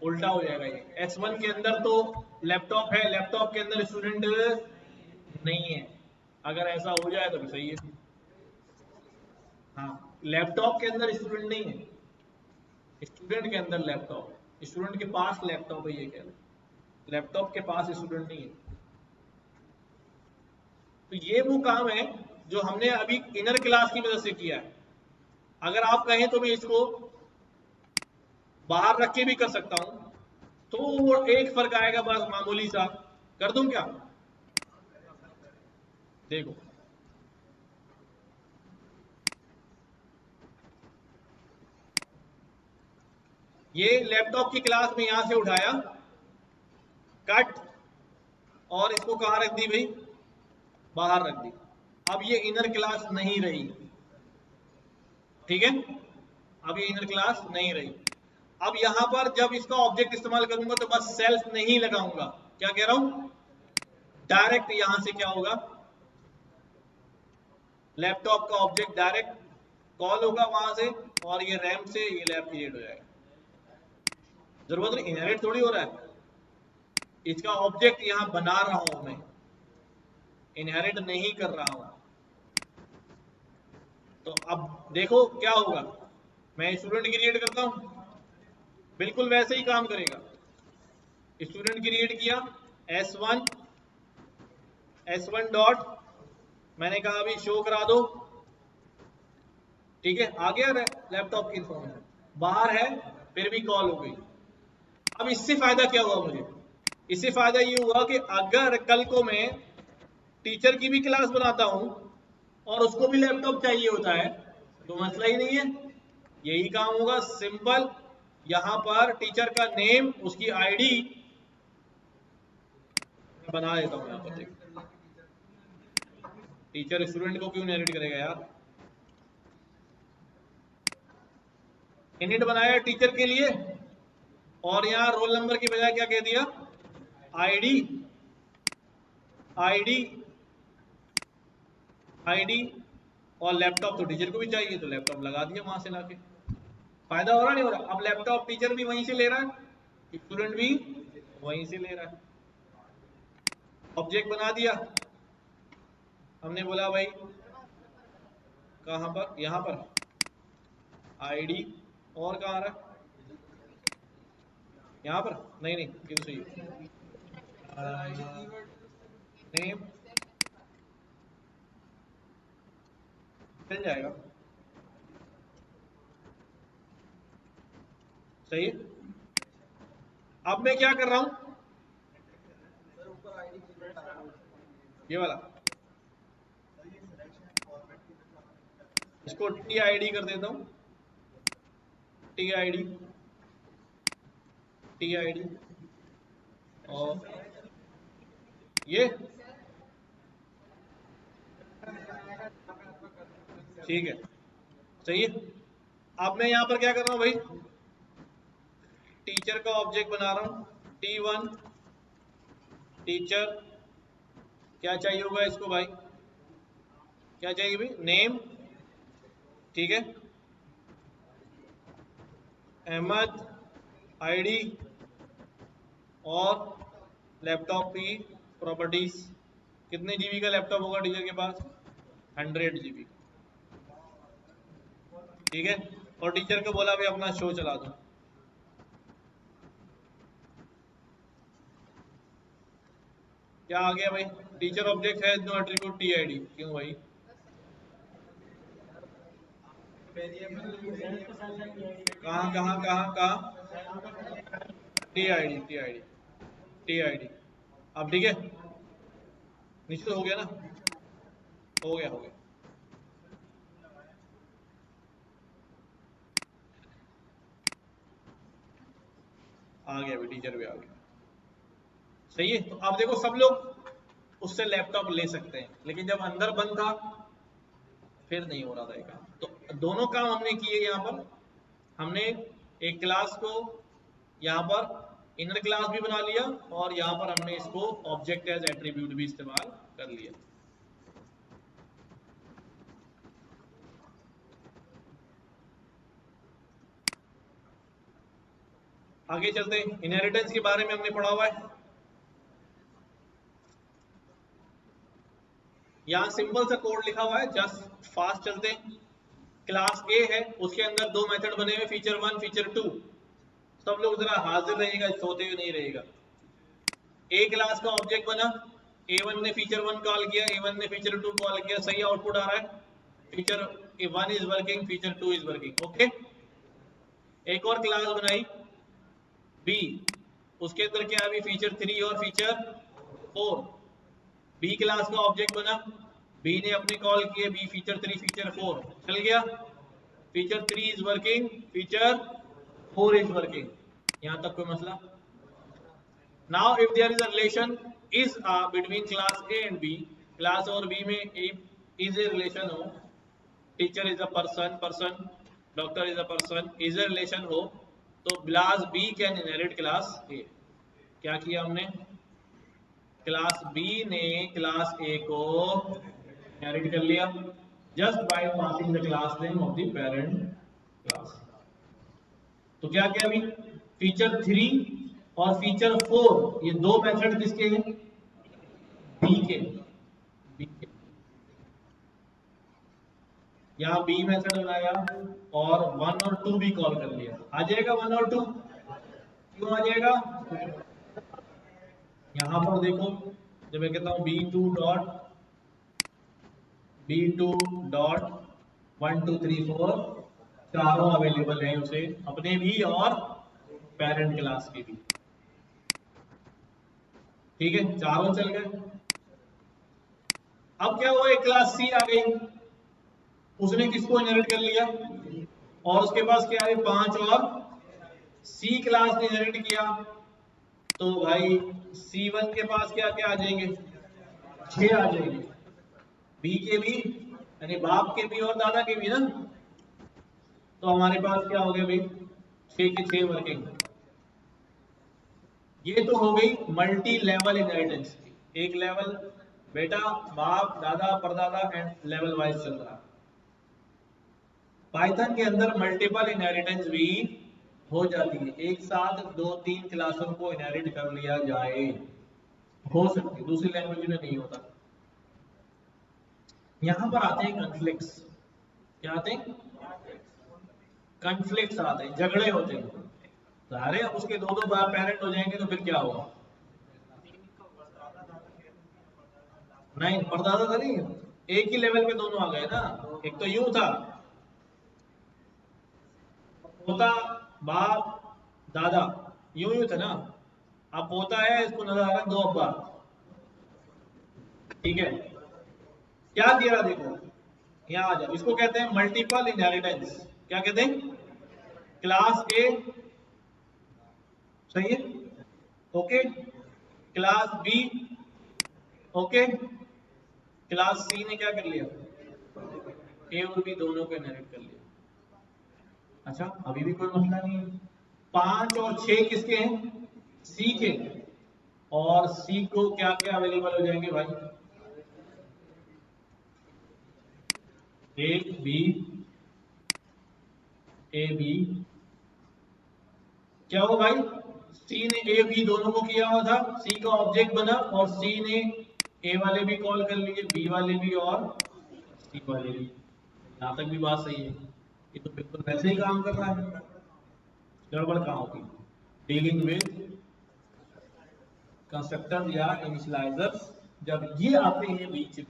उल्टा हो जाएगा ये। x1 के अंदर तो लैपटॉप है, लैपटॉप के अंदर स्टूडेंट नहीं है। अगर ऐसा हो जाए तो भी सही है। हाँ, लैपटॉप के अंदर स्टूडेंट नहीं है, स्टूडेंट के अंदर लैपटॉप, स्टूडेंट के पास लैपटॉप है, ये कह रहे, लैपटॉप के पास स्टूडेंट नहीं है। तो ये वो काम है जो हमने अभी इनर क्लास की मदद से किया है। अगर आप कहें तो मैं इसको बाहर रख के भी कर सकता हूं, तो एक फर्क आएगा बस मामूली सा, कर दूं क्या, देखो ये लैपटॉप की क्लास में यहां से उठाया, कट, और इसको कहां रख दी भाई, बाहर रख दी। अब ये इनर क्लास नहीं रही, ठीक है, अब ये इनर क्लास नहीं रही। अब यहां पर जब इसका ऑब्जेक्ट इस्तेमाल करूंगा तो बस सेल्फ नहीं लगाऊंगा, क्या कह रहा हूं, डायरेक्ट यहां से क्या होगा, लैपटॉप का ऑब्जेक्ट डायरेक्ट कॉल होगा वहां से, और ये रैम से ये लैब क्रिएट हो जाएगा। जरूरत नहीं, इनहेरिट थोड़ी हो रहा है, इसका ऑब्जेक्ट यहां बना रहा हूं मैं, इनहेरिट नहीं कर रहा हूं। तो अब देखो क्या होगा, मैं स्टूडेंट क्रिएट करता हूं, बिल्कुल वैसे ही काम करेगा। स्टूडेंट क्रिएट किया, S1 डॉट, मैंने कहा अभी शो करा दो, ठीक है, आ गया लैपटॉप की इंफॉर्मेशन, बाहर है, फिर भी कॉल हो गई। अब इससे फायदा क्या हुआ मुझे, इससे फायदा ये हुआ कि अगर कल को मैं टीचर की भी क्लास बनाता हूं और उसको भी लैपटॉप चाहिए होता है, तो मसला ही नहीं है, यही काम होगा सिंपल। यहां पर टीचर का नेम, उसकी आईडी बना देता हूं, यहां पर देखो, टीचर स्टूडेंट को क्यों इनहेरिट करेगा यार, इनिट बनाया टीचर के लिए, और यहां रोल नंबर की बजाय क्या कह दिया, आईडी, आईडी, आईडी, और लैपटॉप तो टीचर को भी चाहिए, तो लैपटॉप लगा दिया वहां से लाके। फायदा हो रहा नहीं हो रहा, अब लैपटॉप टीचर भी वहीं से ले रहा है, स्टूडेंट भी वहीं से ले रहा है। ऑब्जेक्ट बना दिया, हमने बोला भाई कहां पर, यहां पर आईडी, और कहां आ रहा है, यहां पर, नहीं नहीं ये तो सही है, नेम मिल जाएगा, सही है। अब मैं क्या कर रहा हूं, ये वाला, इसको टी आई डी कर देता हूं, T I D, T I D, और ये ठीक है, सही है। अब मैं यहां पर क्या कर रहा हूं भाई, टीचर का ऑब्जेक्ट बना रहा हूं, T1 टीचर, क्या चाहिए होगा इसको भाई, क्या चाहिए भाई, नेम, ठीक है, अहमद, आईडी, और लैपटॉप की प्रॉपर्टीज कितने जीबी का लैपटॉप होगा टीचर के पास? 100 जीबी। ठीक है, और टीचर को बोला भी अपना शो चला दो। क्या आ गया भाई? टीचर ऑब्जेक्ट है नो एट्रीब्यूट टीआईडी। क्यों भाई? कहाँ कहाँ कहाँ कहाँ? TID TID TID. अब ठीक है, निश्चित हो गया ना? हो गया हो गया। आ गया भी, टीचर भी आ गया। सही है। तो अब देखो सब लोग उससे लैपटॉप ले सकते हैं, लेकिन जब अंदर बंद था फिर नहीं हो रहा था ये काम। तो दोनों काम हमने किए यहाँ पर। हमने एक क्लास को यहाँ पर इनर क्लास भी बना लिया, और यहाँ पर हमने इसको ऑब्जेक्ट एज एट्रीब्यूट भी इस्तेमाल कर लिया। आगे चलते हैं। इनहेरिटेंस के बारे में हमने पढ़ा हुआ है। यहाँ सिंपल सा कोड लिखा हुआ है, जस्ट फास्ट चलते हैं। क्लास ए है, उसके अंदर दो मेथड बने हुए, फीचर 1 फीचर 2। सब लोग जरा हाजिर रहिएगा, सोते हुए नहीं रहेगा। ए क्लास का ऑब्जेक्ट बना, A1 ने फीचर 1 कॉल किया, A1 ने फीचर 2 कॉल किया। सही आउटपुट आ रहा है, feature 1 is working, feature 2 is working. Okay. एक और क्लास बनाई बी, उसके अंदर क्या है? फीचर 3 और फीचर 4। बी क्लास का ऑब्जेक्ट बना, बी ने अपने कॉल किए, बी फीचर 3 फीचर 4 चल गया। Feature 3 is working, feature 4 is working. यहां तक कोई मसला? Now if there is a relation is between class A and B, class और बी में इज ए रिलेशन हो, teacher is a person, person doctor is a person, is a relation हो, तो class B can inherit class A. क्या किया हमने? Class B ने class A को इनहेरिट कर लिया just by passing the class name of the parent class. तो क्या किया अभी? फीचर 3 और फीचर 4 ये दो मेथड किसके हैं? बी के। यहाँ बी मेथड बनाया और 1 और 2 भी कॉल कर लिया। आ जाएगा 1 और 2? क्यों आ जाएगा? यहां पर देखो, जब मैं कहता हूं b2 डॉट 1 2 3 4, चारों अवेलेबल है उसे, अपने भी और पेरेंट क्लास के भी। ठीक है, चारों चल गए। अब क्या हुआ? एक क्लास सी आ गई, उसने किसको इनहेरिट कर लिया? और उसके पास क्या है? 5 और सी क्लास ने इनहेरिट किया, तो भाई C1 के पास क्या क्या आ जाएंगे? 6 आ जाएंगे। बी के भी, यानी बाप के भी और दादा के भी ना, तो हमारे पास क्या हो गया भाई? 6 के 6 वर्किंग। ये तो हो गई मल्टी लेवल इनहेरिटेंस। एक लेवल बेटा बाप दादा परदादा एंड लेवल वाइज चल रहा। पाइथन के अंदर मल्टीपल इनहेरिटेंस भी हो जाती है, एक साथ 2-3 क्लासों को इनहेरिट कर लिया जाए, हो सकती है, दूसरी लैंग्वेज में नहीं होता। यहां पर आते हैं कॉन्फ्लिक्ट्स। क्या आते हैं? कॉन्फ्लिक्ट्स आते हैं, झगड़े होते हैं। अरे अब उसके दो बार पेरेंट हो जाएंगे तो फिर क्या होगा? नहीं, परदादा था नहीं, एक ही लेवल पे दोनों आ गए ना। एक तो यूं था, पोता बाप दादा, यूं थे ना। अब पोता है, इसको नजर आ रहा है 2 अब्बा। ठीक है, क्या दे रहा देखो, यहां आ जाओ। इसको कहते हैं मल्टीपल इनहेरिटेंस। क्या कहते हैं? क्लास ए, सही है, okay, class B, okay, class C ने क्या कर लिया? ए और बी दोनों को इनहेरिट कर लिया। अच्छा, अभी भी कोई मसला नहीं है। 5 और 6 किसके हैं? सी के। और सी को क्या क्या अवेलेबल हो जाएंगे भाई? ए बी, ए बी, क्या हो भाई? सी ने ए बी दोनों को किया हुआ था, सी का ऑब्जेक्ट बना और सी ने ए वाले भी कॉल कर लिए, बी वाले भी और सी वाले भी। यहाँ तक भी बात सही है। ये तो बिल्कुल वैसे ही काम कर रहा है, गड़बड़ कहाँ होगी। डीलिंग विद कंस्ट्रक्टर या इनिशियलाइजर्स, जब ये आते हैं बीच में,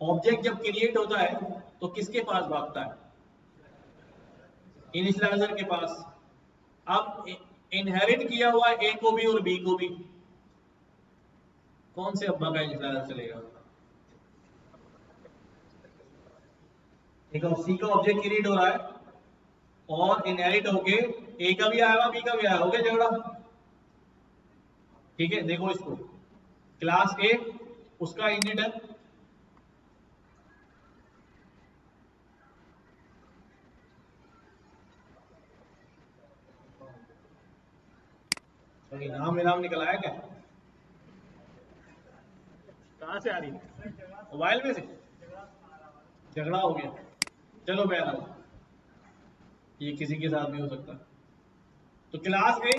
ऑब्जेक्ट जब क्रिएट होता है तो किसके पास भागता है? इनिशियलाइजर के पास। अब इनहेरिट किया हुआ ए को भी और बी को भी, कौन से अब्बा का इनिशियलाइजर चलेगा? देखो सी का ऑब्जेक्ट क्रिएट हो रहा है और इनहेरिट होके ए का भी आया बी का भी आया, हो गया झगड़ा। ठीक है, देखो इसको, क्लास ए उसका इनिट है, नाम इनाम निकल आया क्या? कहां से आ रही है? मोबाइल में से झगड़ा हो गया। चलो बहरहाल, ये किसी के साथ भी हो सकता है। तो क्लास ए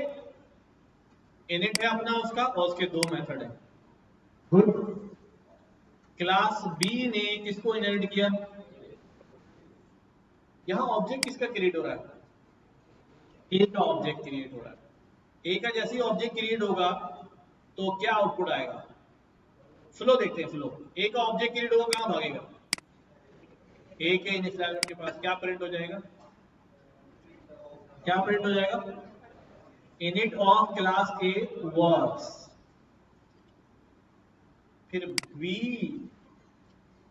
इनिट है अपना उसका, और उसके दो मेथड है। गुड। क्लास बी ने किसको इनहेरिट किया? यहां ऑब्जेक्ट किसका क्रिएट हो रहा है? ए का ऑब्जेक्ट क्रिएट हो रहा है। ए का जैसे ही ऑब्जेक्ट क्रिएट होगा तो क्या आउटपुट आएगा? फ्लो देखते हैं, फ्लो। ए का ऑब्जेक्ट क्रिएट होगा, कहां भागेगा? ए के इनिशियलाइजर के पास। क्या प्रिंट हो जाएगा? क्या प्रिंट हो जाएगा? Init of class A works. फिर बी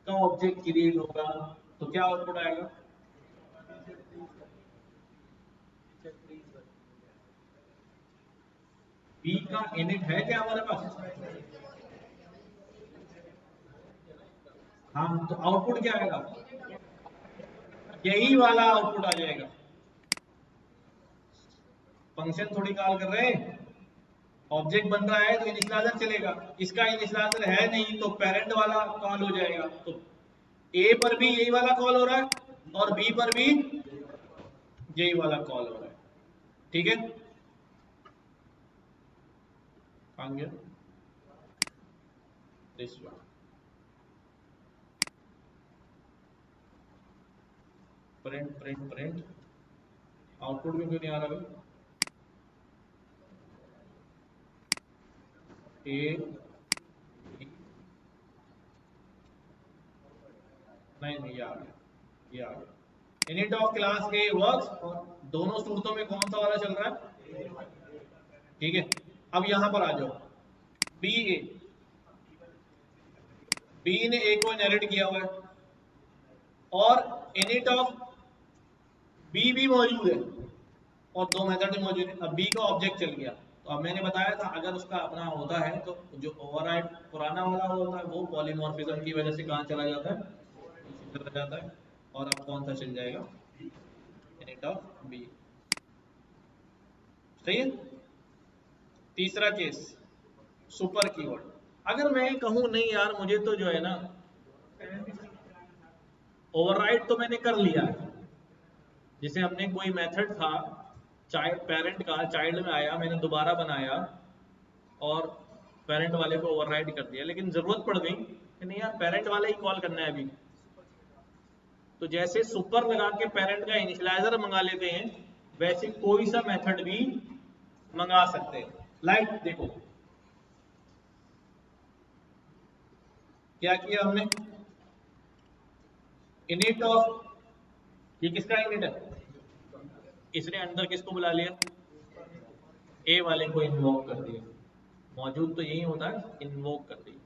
का ऑब्जेक्ट क्रिएट होगा तो क्या आउटपुट आएगा? बी का इनिट है क्या हमारे पास? हाँ, तो आउटपुट क्या आएगा? यही वाला आउटपुट आ जाएगा। फंक्शन थोड़ी कॉल कर रहे हैं, ऑब्जेक्ट बन रहा है तो इनिशियलाइजर चलेगा। इसका इनिशियलाइजर है नहीं तो पेरेंट वाला कॉल हो जाएगा। तो ए पर भी यही वाला कॉल हो रहा है और बी पर भी यही वाला कॉल हो रहा है। ठीक है, आगे this one. Print print print, output में क्यों नहीं आ रहा भाई? ए नहीं, ये आ गया, ये आ गया। Init of class A works, और दोनों सूरतों में कौन सा वाला चल रहा है? ठीक है, अब यहां पर आ जाओ। बी ए, बी ने ए को इनहेरिट किया हुआ है और इनिट ऑफ बी भी मौजूद है और दो मेथड मौजूद है। अब बी का ऑब्जेक्ट चल गया, तो अब मैंने बताया था अगर उसका अपना होता है तो जो ओवरराइड पुराना वाला होता है वो पॉलीमॉर्फिज्म की वजह से कहाँ चला जाता है? चला जाता है। और अब कौन सा चल जाएगा? Init of B. सही है। तीसरा केस, सुपर कीवर्ड। अगर मैं कहूं नहीं यार मुझे तो जो है ना ओवरराइड तो मैंने कर लिया है, जैसे हमने कोई मेथड था चाइल्ड पेरेंट का, चाइल्ड में आया, मैंने दोबारा बनाया और पेरेंट वाले को ओवरराइड कर दिया, लेकिन जरूरत पड़ गई कि नहीं यार पेरेंट वाला ही कॉल करना है अभी, तो जैसे सुपर लगा के पेरेंट का इनिशियलाइजर मंगा लेते हैं वैसे कोई सा मेथड भी मंगा सकते हैं। लाइक देखो क्या किया हमने, इनिट ऑफ, ये किसका इनिट है? इसने अंदर किसको बुला लिया? ए वाले को इन्वोक कर दिया। मौजूद तो यही होता है, इन्वोक कर दिया।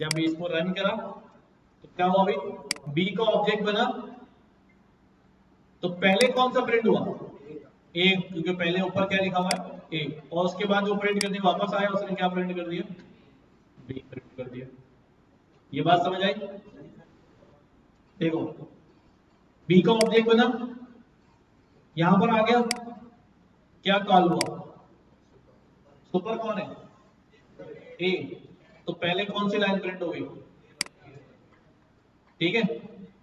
जब इसको रन करा तो क्या हुआ? अभी बी का ऑब्जेक्ट बना तो पहले कौन सा प्रिंट हुआ? ए, क्योंकि पहले ऊपर क्या लिखा हुआ है? ए, और उसके बाद जो प्रिंट करने वापस आया उसने क्या प्रिंट कर दिया? बी प्रिंट कर दिया। ये बात समझ आई? देखो बी का ऑब्जेक्ट बना, यहां पर आ गया, क्या कॉल हुआ? सुपर कौन है? ए, तो पहले कौन सी लाइन प्रिंट हो गई? ठीक है,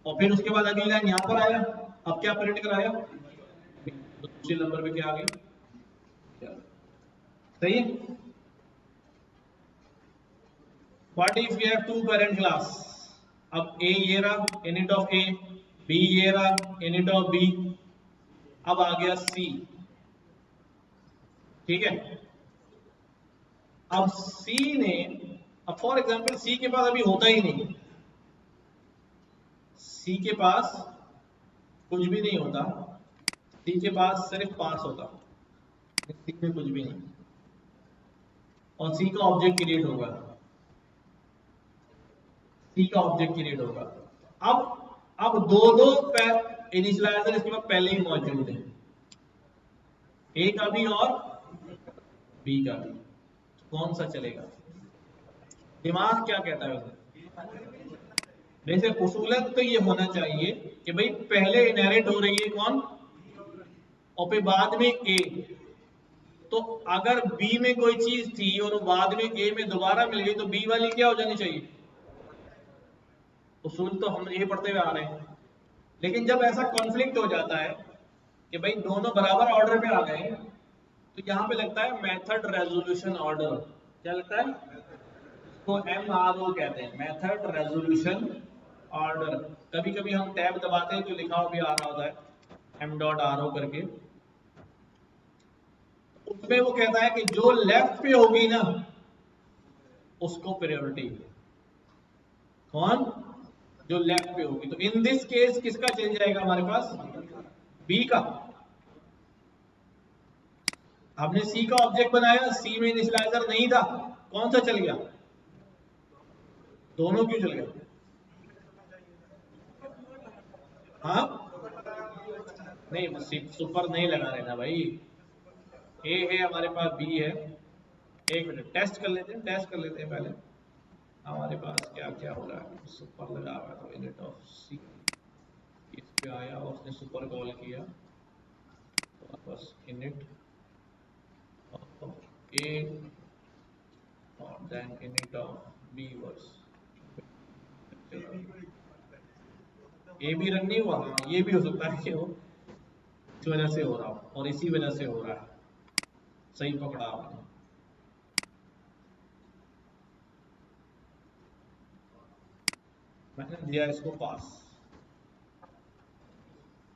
और फिर उसके बाद अगली लाइन यहां पर आया, अब क्या प्रिंट कराया? तो दूसरे नंबर पे क्या आ गई? सही है। What if we have two parent class? अब ए ये रहा इनिट ऑफ ए, बी ये रहा इनिट ऑफ बी, अब आ गया सी। ठीक है, अब सी ने, अब फॉर एग्जांपल सी के पास अभी होता ही नहीं, सी के पास कुछ भी नहीं होता, सी के पास सिर्फ पास होता, सी में कुछ भी नहीं, और सी का ऑब्जेक्ट क्रिएट होगा, सी का ऑब्जेक्ट क्रिएट होगा। अब दो दो इनिशियलाइजर इसके पास पहले ही मौजूद है, ए का भी और बी का भी, कौन सा चलेगा? दिमाग क्या कहता है उसे? वैसे उसूलन तो ये होना चाहिए कि भाई पहले इनहेरिट हो रही है कौन, और फिर बाद में ए। तो अगर बी में कोई चीज थी और वो बाद में ए में दोबारा मिल गई तो बी वाली क्या हो जानी चाहिए? उसूल तो हम ये पढ़ते हुए आ रहे हैं। लेकिन जब ऐसा कॉन्फ्लिक्ट हो जाता है कि भाई दोनों बराबर ऑर्डर पे आ गए, तो यहाँ पे लगता है मेथड रेजोल्यूशन ऑर्डर। क्या लगता है? तो MRO कहते हैं, मेथड रेजोल्यूशन ऑर्डर। कभी कभी हम टैब दबाते हैं तो लिखा भी आ रहा होता है M.RO करके, उसमें वो कहता है कि जो लेफ्ट पे होगी ना उसको प्रायोरिटी। कौन? जो लेफ्ट पे होगी। तो इन दिस केस किसका चेंज आएगा हमारे पास? बी का। हमने सी का ऑब्जेक्ट बनाया, सी में इनिशियलाइजर नहीं था, कौन सा चल गया? दोनों क्यों चल गए? हाँ नहीं, सुपर नहीं लगा रहे ना भाई, ए है हमारे पास, बी है। एक मिनट टेस्ट कर लेते हैं, टेस्ट कर लेते हैं पहले हमारे पास क्या क्या हो रहा है। सुपर लगा हुआ है तो इनिट ऑफ सी, इस पे आया और उसने सुपर कॉल किया, तो बस इनिट ऑफ ए और देन इनिट ऑफ बी वर्स। ए भी रन नहीं हुआ, हाँ ये भी हो सकता है कि वो इस वजह से हो रहा हो और इसी वजह से हो रहा है। सही पकड़ा आपने। मैंने दिया इसको पास।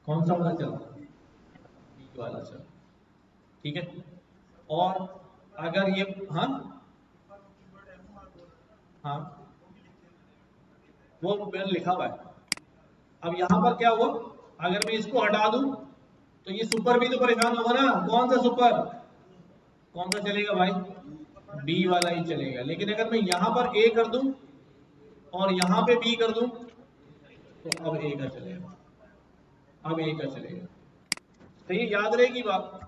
कौन सा वाला चला? बी वाला चला। ठीक है, और अगर ये, हाँ हाँ वो मैंने लिखा हुआ है। अब यहां पर क्या हुआ, अगर मैं इसको हटा दूं तो ये सुपर भी तो परेशान होगा ना। कौन सा सुपर, कौन सा चलेगा भाई? बी वाला ही चलेगा। लेकिन अगर मैं यहां पर ए कर दूं और यहां पे बी कर दूं तो अब ए का चलेगा, अब ए का चलेगा। तो ये याद रहेगी बात।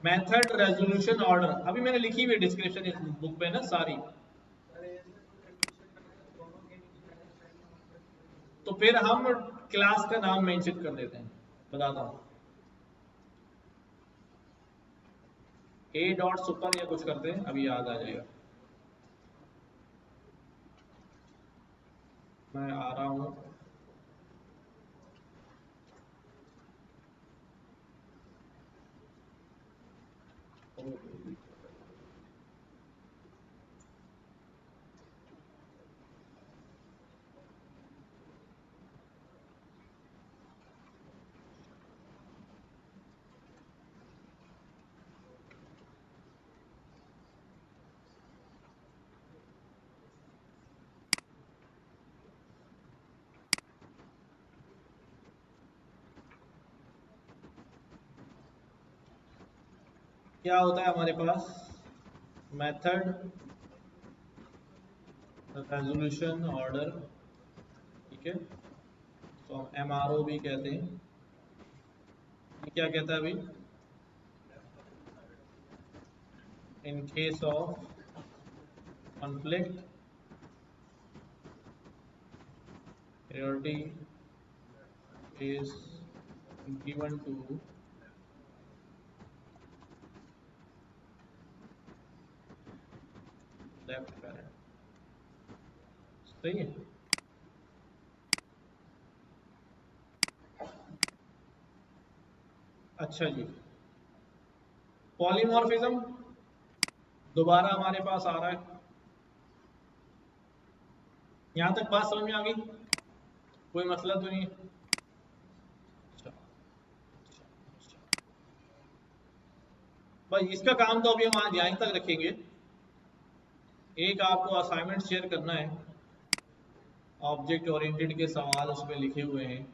मेथड रेजोल्यूशन ऑर्डर अभी मैंने लिखी हुई डिस्क्रिप्शन इस बुक पे ना सारी, तो फिर हम क्लास का नाम मेंशन कर देते हैं। बताता हूँ, ए डॉट सुपर या कुछ करते हैं, अभी याद आ जाएगा। मैं आ रहा हूँ। क्या होता है हमारे पास? Method resolution order. ठीक है, तो हम MRO भी कहते हैं। ये क्या कहता है अभी? In case of conflict priority is given to left parent. सही है। अच्छा जी, पॉलीमॉर्फिज्म दोबारा हमारे पास आ रहा है। यहां तक बात समझ में आ गई? कोई मसला तो नहीं? अच्छा, अच्छा, अच्छा। बस इसका काम तो अभी हम आज यहीं तक रखेंगे। एक आपको असाइनमेंट शेयर करना है, ऑब्जेक्ट ओरिएंटेड के सवाल उसमें लिखे हुए हैं।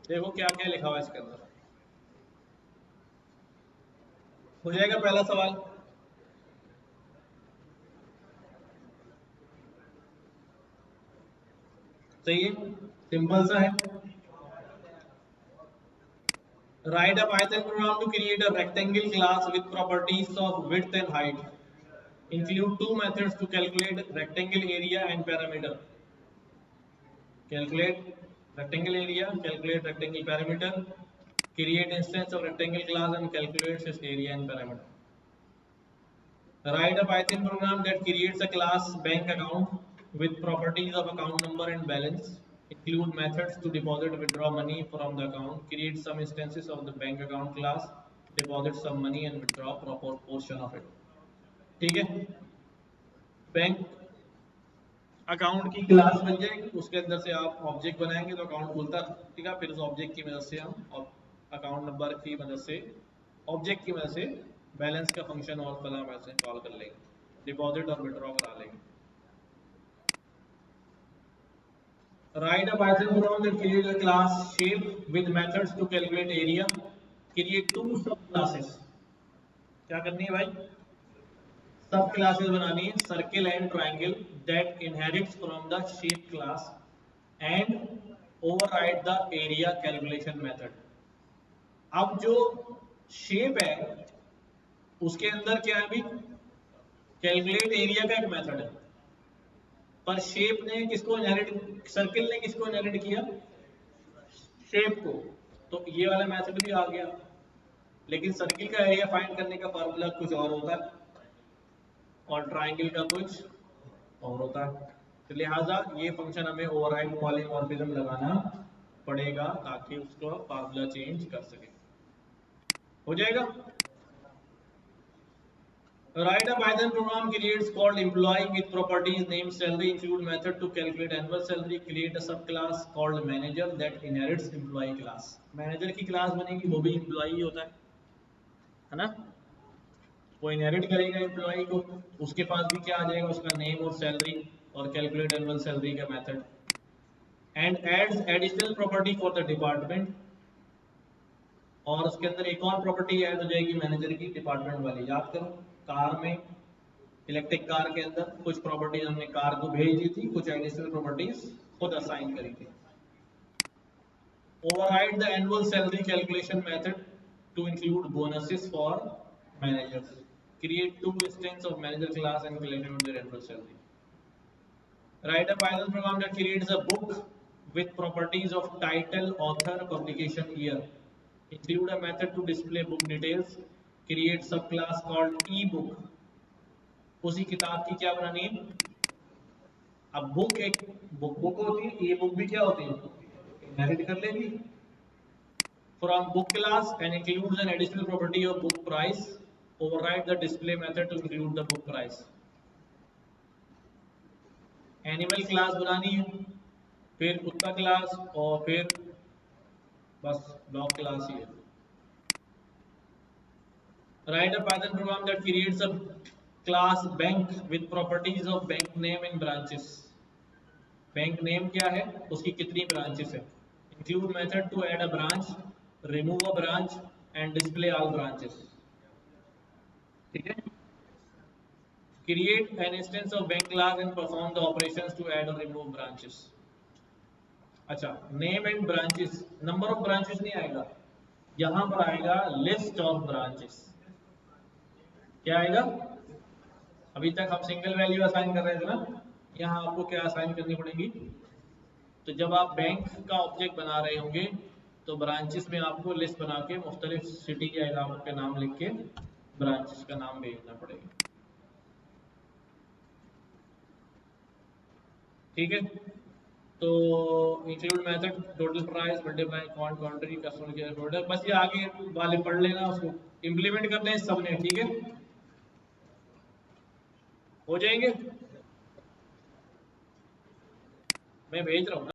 देखो क्या क्या लिखा हुआ है इसके अंदर। हो जाएगा पहला सवाल। सही है, सिंपल सा है। Write a Python program to create a rectangle class with properties of width and height. Include two methods to calculate rectangle area and parameter. Calculate rectangle area, calculate rectangle parameter, create instance of rectangle class and calculates its area and parameter. Write a Python program that creates a class bank account with properties of account number and balance. Include methods to deposit, withdraw money from the account. Create some instances of the bank account class. Deposit some money and withdraw proper portion of it. ठीक है, bank account की class बन जाएगी, उसके अंदर से आप object बनाएंगे तो अकाउंट खुलता रहेगा। फिर उस ऑब्जेक्ट की मदद से हम अकाउंट नंबर की मदद से, ऑब्जेक्ट की मदद से बैलेंस का फंक्शन और फला वैसे कॉल कर लेंगे, डिपॉजिट और विड्रॉ करा लेंगे। Write a Python program that create a class shape with methods to calculate area. Create two sub classes. क्या करनी है भाई? सब क्लासेस बनानी है, circle and triangle that inherits from the shape class and override the area calculation method. अब जो shape है उसके अंदर क्या है भी, कैलकुलेट एरिया का एक मेथड है, पर शेप ने किसको इनहेरिट, सर्किल ने किसको इनहेरिट किया? शेप को। तो ये वाला मेथड भी आ गया, लेकिन सर्किल का एरिया फाइंड करने का फॉर्मूला कुछ और होता है और ट्राइंगल का कुछ और होता है। तो लिहाजा ये फंक्शन हमें ओवरराइड पॉलीमॉर्फिज्म लगाना पड़ेगा ताकि उसको फार्मूला चेंज कर सके। हो जाएगा। Write a Python program creates called employee with properties name salary, include method to calculate annual salary, create a subclass called manager that inherits employee class। Manager की class बनेगी, वो भी एम्प्लॉई होता है ना, वो इनहेरिट करेगा एम्प्लॉई को। उसके पास भी क्या आ जाएगा? उसका नेम और सैलरी और कैलकुलेट एनुअल सैलरी का method. And adds additional property for the department, और उसके अंदर एक और प्रॉपर्टी ऐड हो जाएगी मैनेजर की, डिपार्टमेंट वाली। याद करो, कार में, इलेक्ट्रिक कार के अंदर कुछ प्रॉपर्टीज हमने कार को भेज दी थी, कुछ एडिशनल प्रॉपर्टीज खुद असाइन करी थी। Override the annual salary calculation method to include bonuses for managers. Create two instance of manager class and calculate their annual salary. Write a Python program that creates a book with properties of title, author, publication year. Include a method to display book details. Create subclass called ebook। उसी किताब की क्या बनानी है? अब book एक book होती है, ई बुक भी क्या होती है? इनहेरिट कर लेगी from book class and includes an additional property of book price. Override the display method to include the book price। Animal class बनानी है, फिर कुत्ता क्लास, और फिर बस डॉग क्लास ही है। Write a Python program that creates a class bank with properties of bank name and branches। Bank name क्या है, उसकी कितनी ब्रांचेस है। Include method to add a branch, remove a branch and display all branches. ठीक है, create an instance of bank class and perform the operations to add और remove branches. अच्छा, name and branches, number of branches नहीं आएगा, यहां पर आएगा list of branches. क्या आएगा? अभी तक हम सिंगल वैल्यू असाइन कर रहे थे ना, यहाँ आपको क्या असाइन करनी पड़ेगी? तो जब आप बैंक का ऑब्जेक्ट बना रहे होंगे तो ब्रांचेस में आपको लिस्ट बना के मुख्तलिफ सिटी या इलाकों के नाम लिख के ब्रांचेस का नाम भेजना पड़ेगा। ठीक है, तो include method, total price, multiply can't, country, customer care, product, बस ये आगे वाले पढ़ लेना, उसको इंप्लीमेंट करते हैं सबने। ठीक है, हो जाएंगे, मैं भेज रहा हूँ।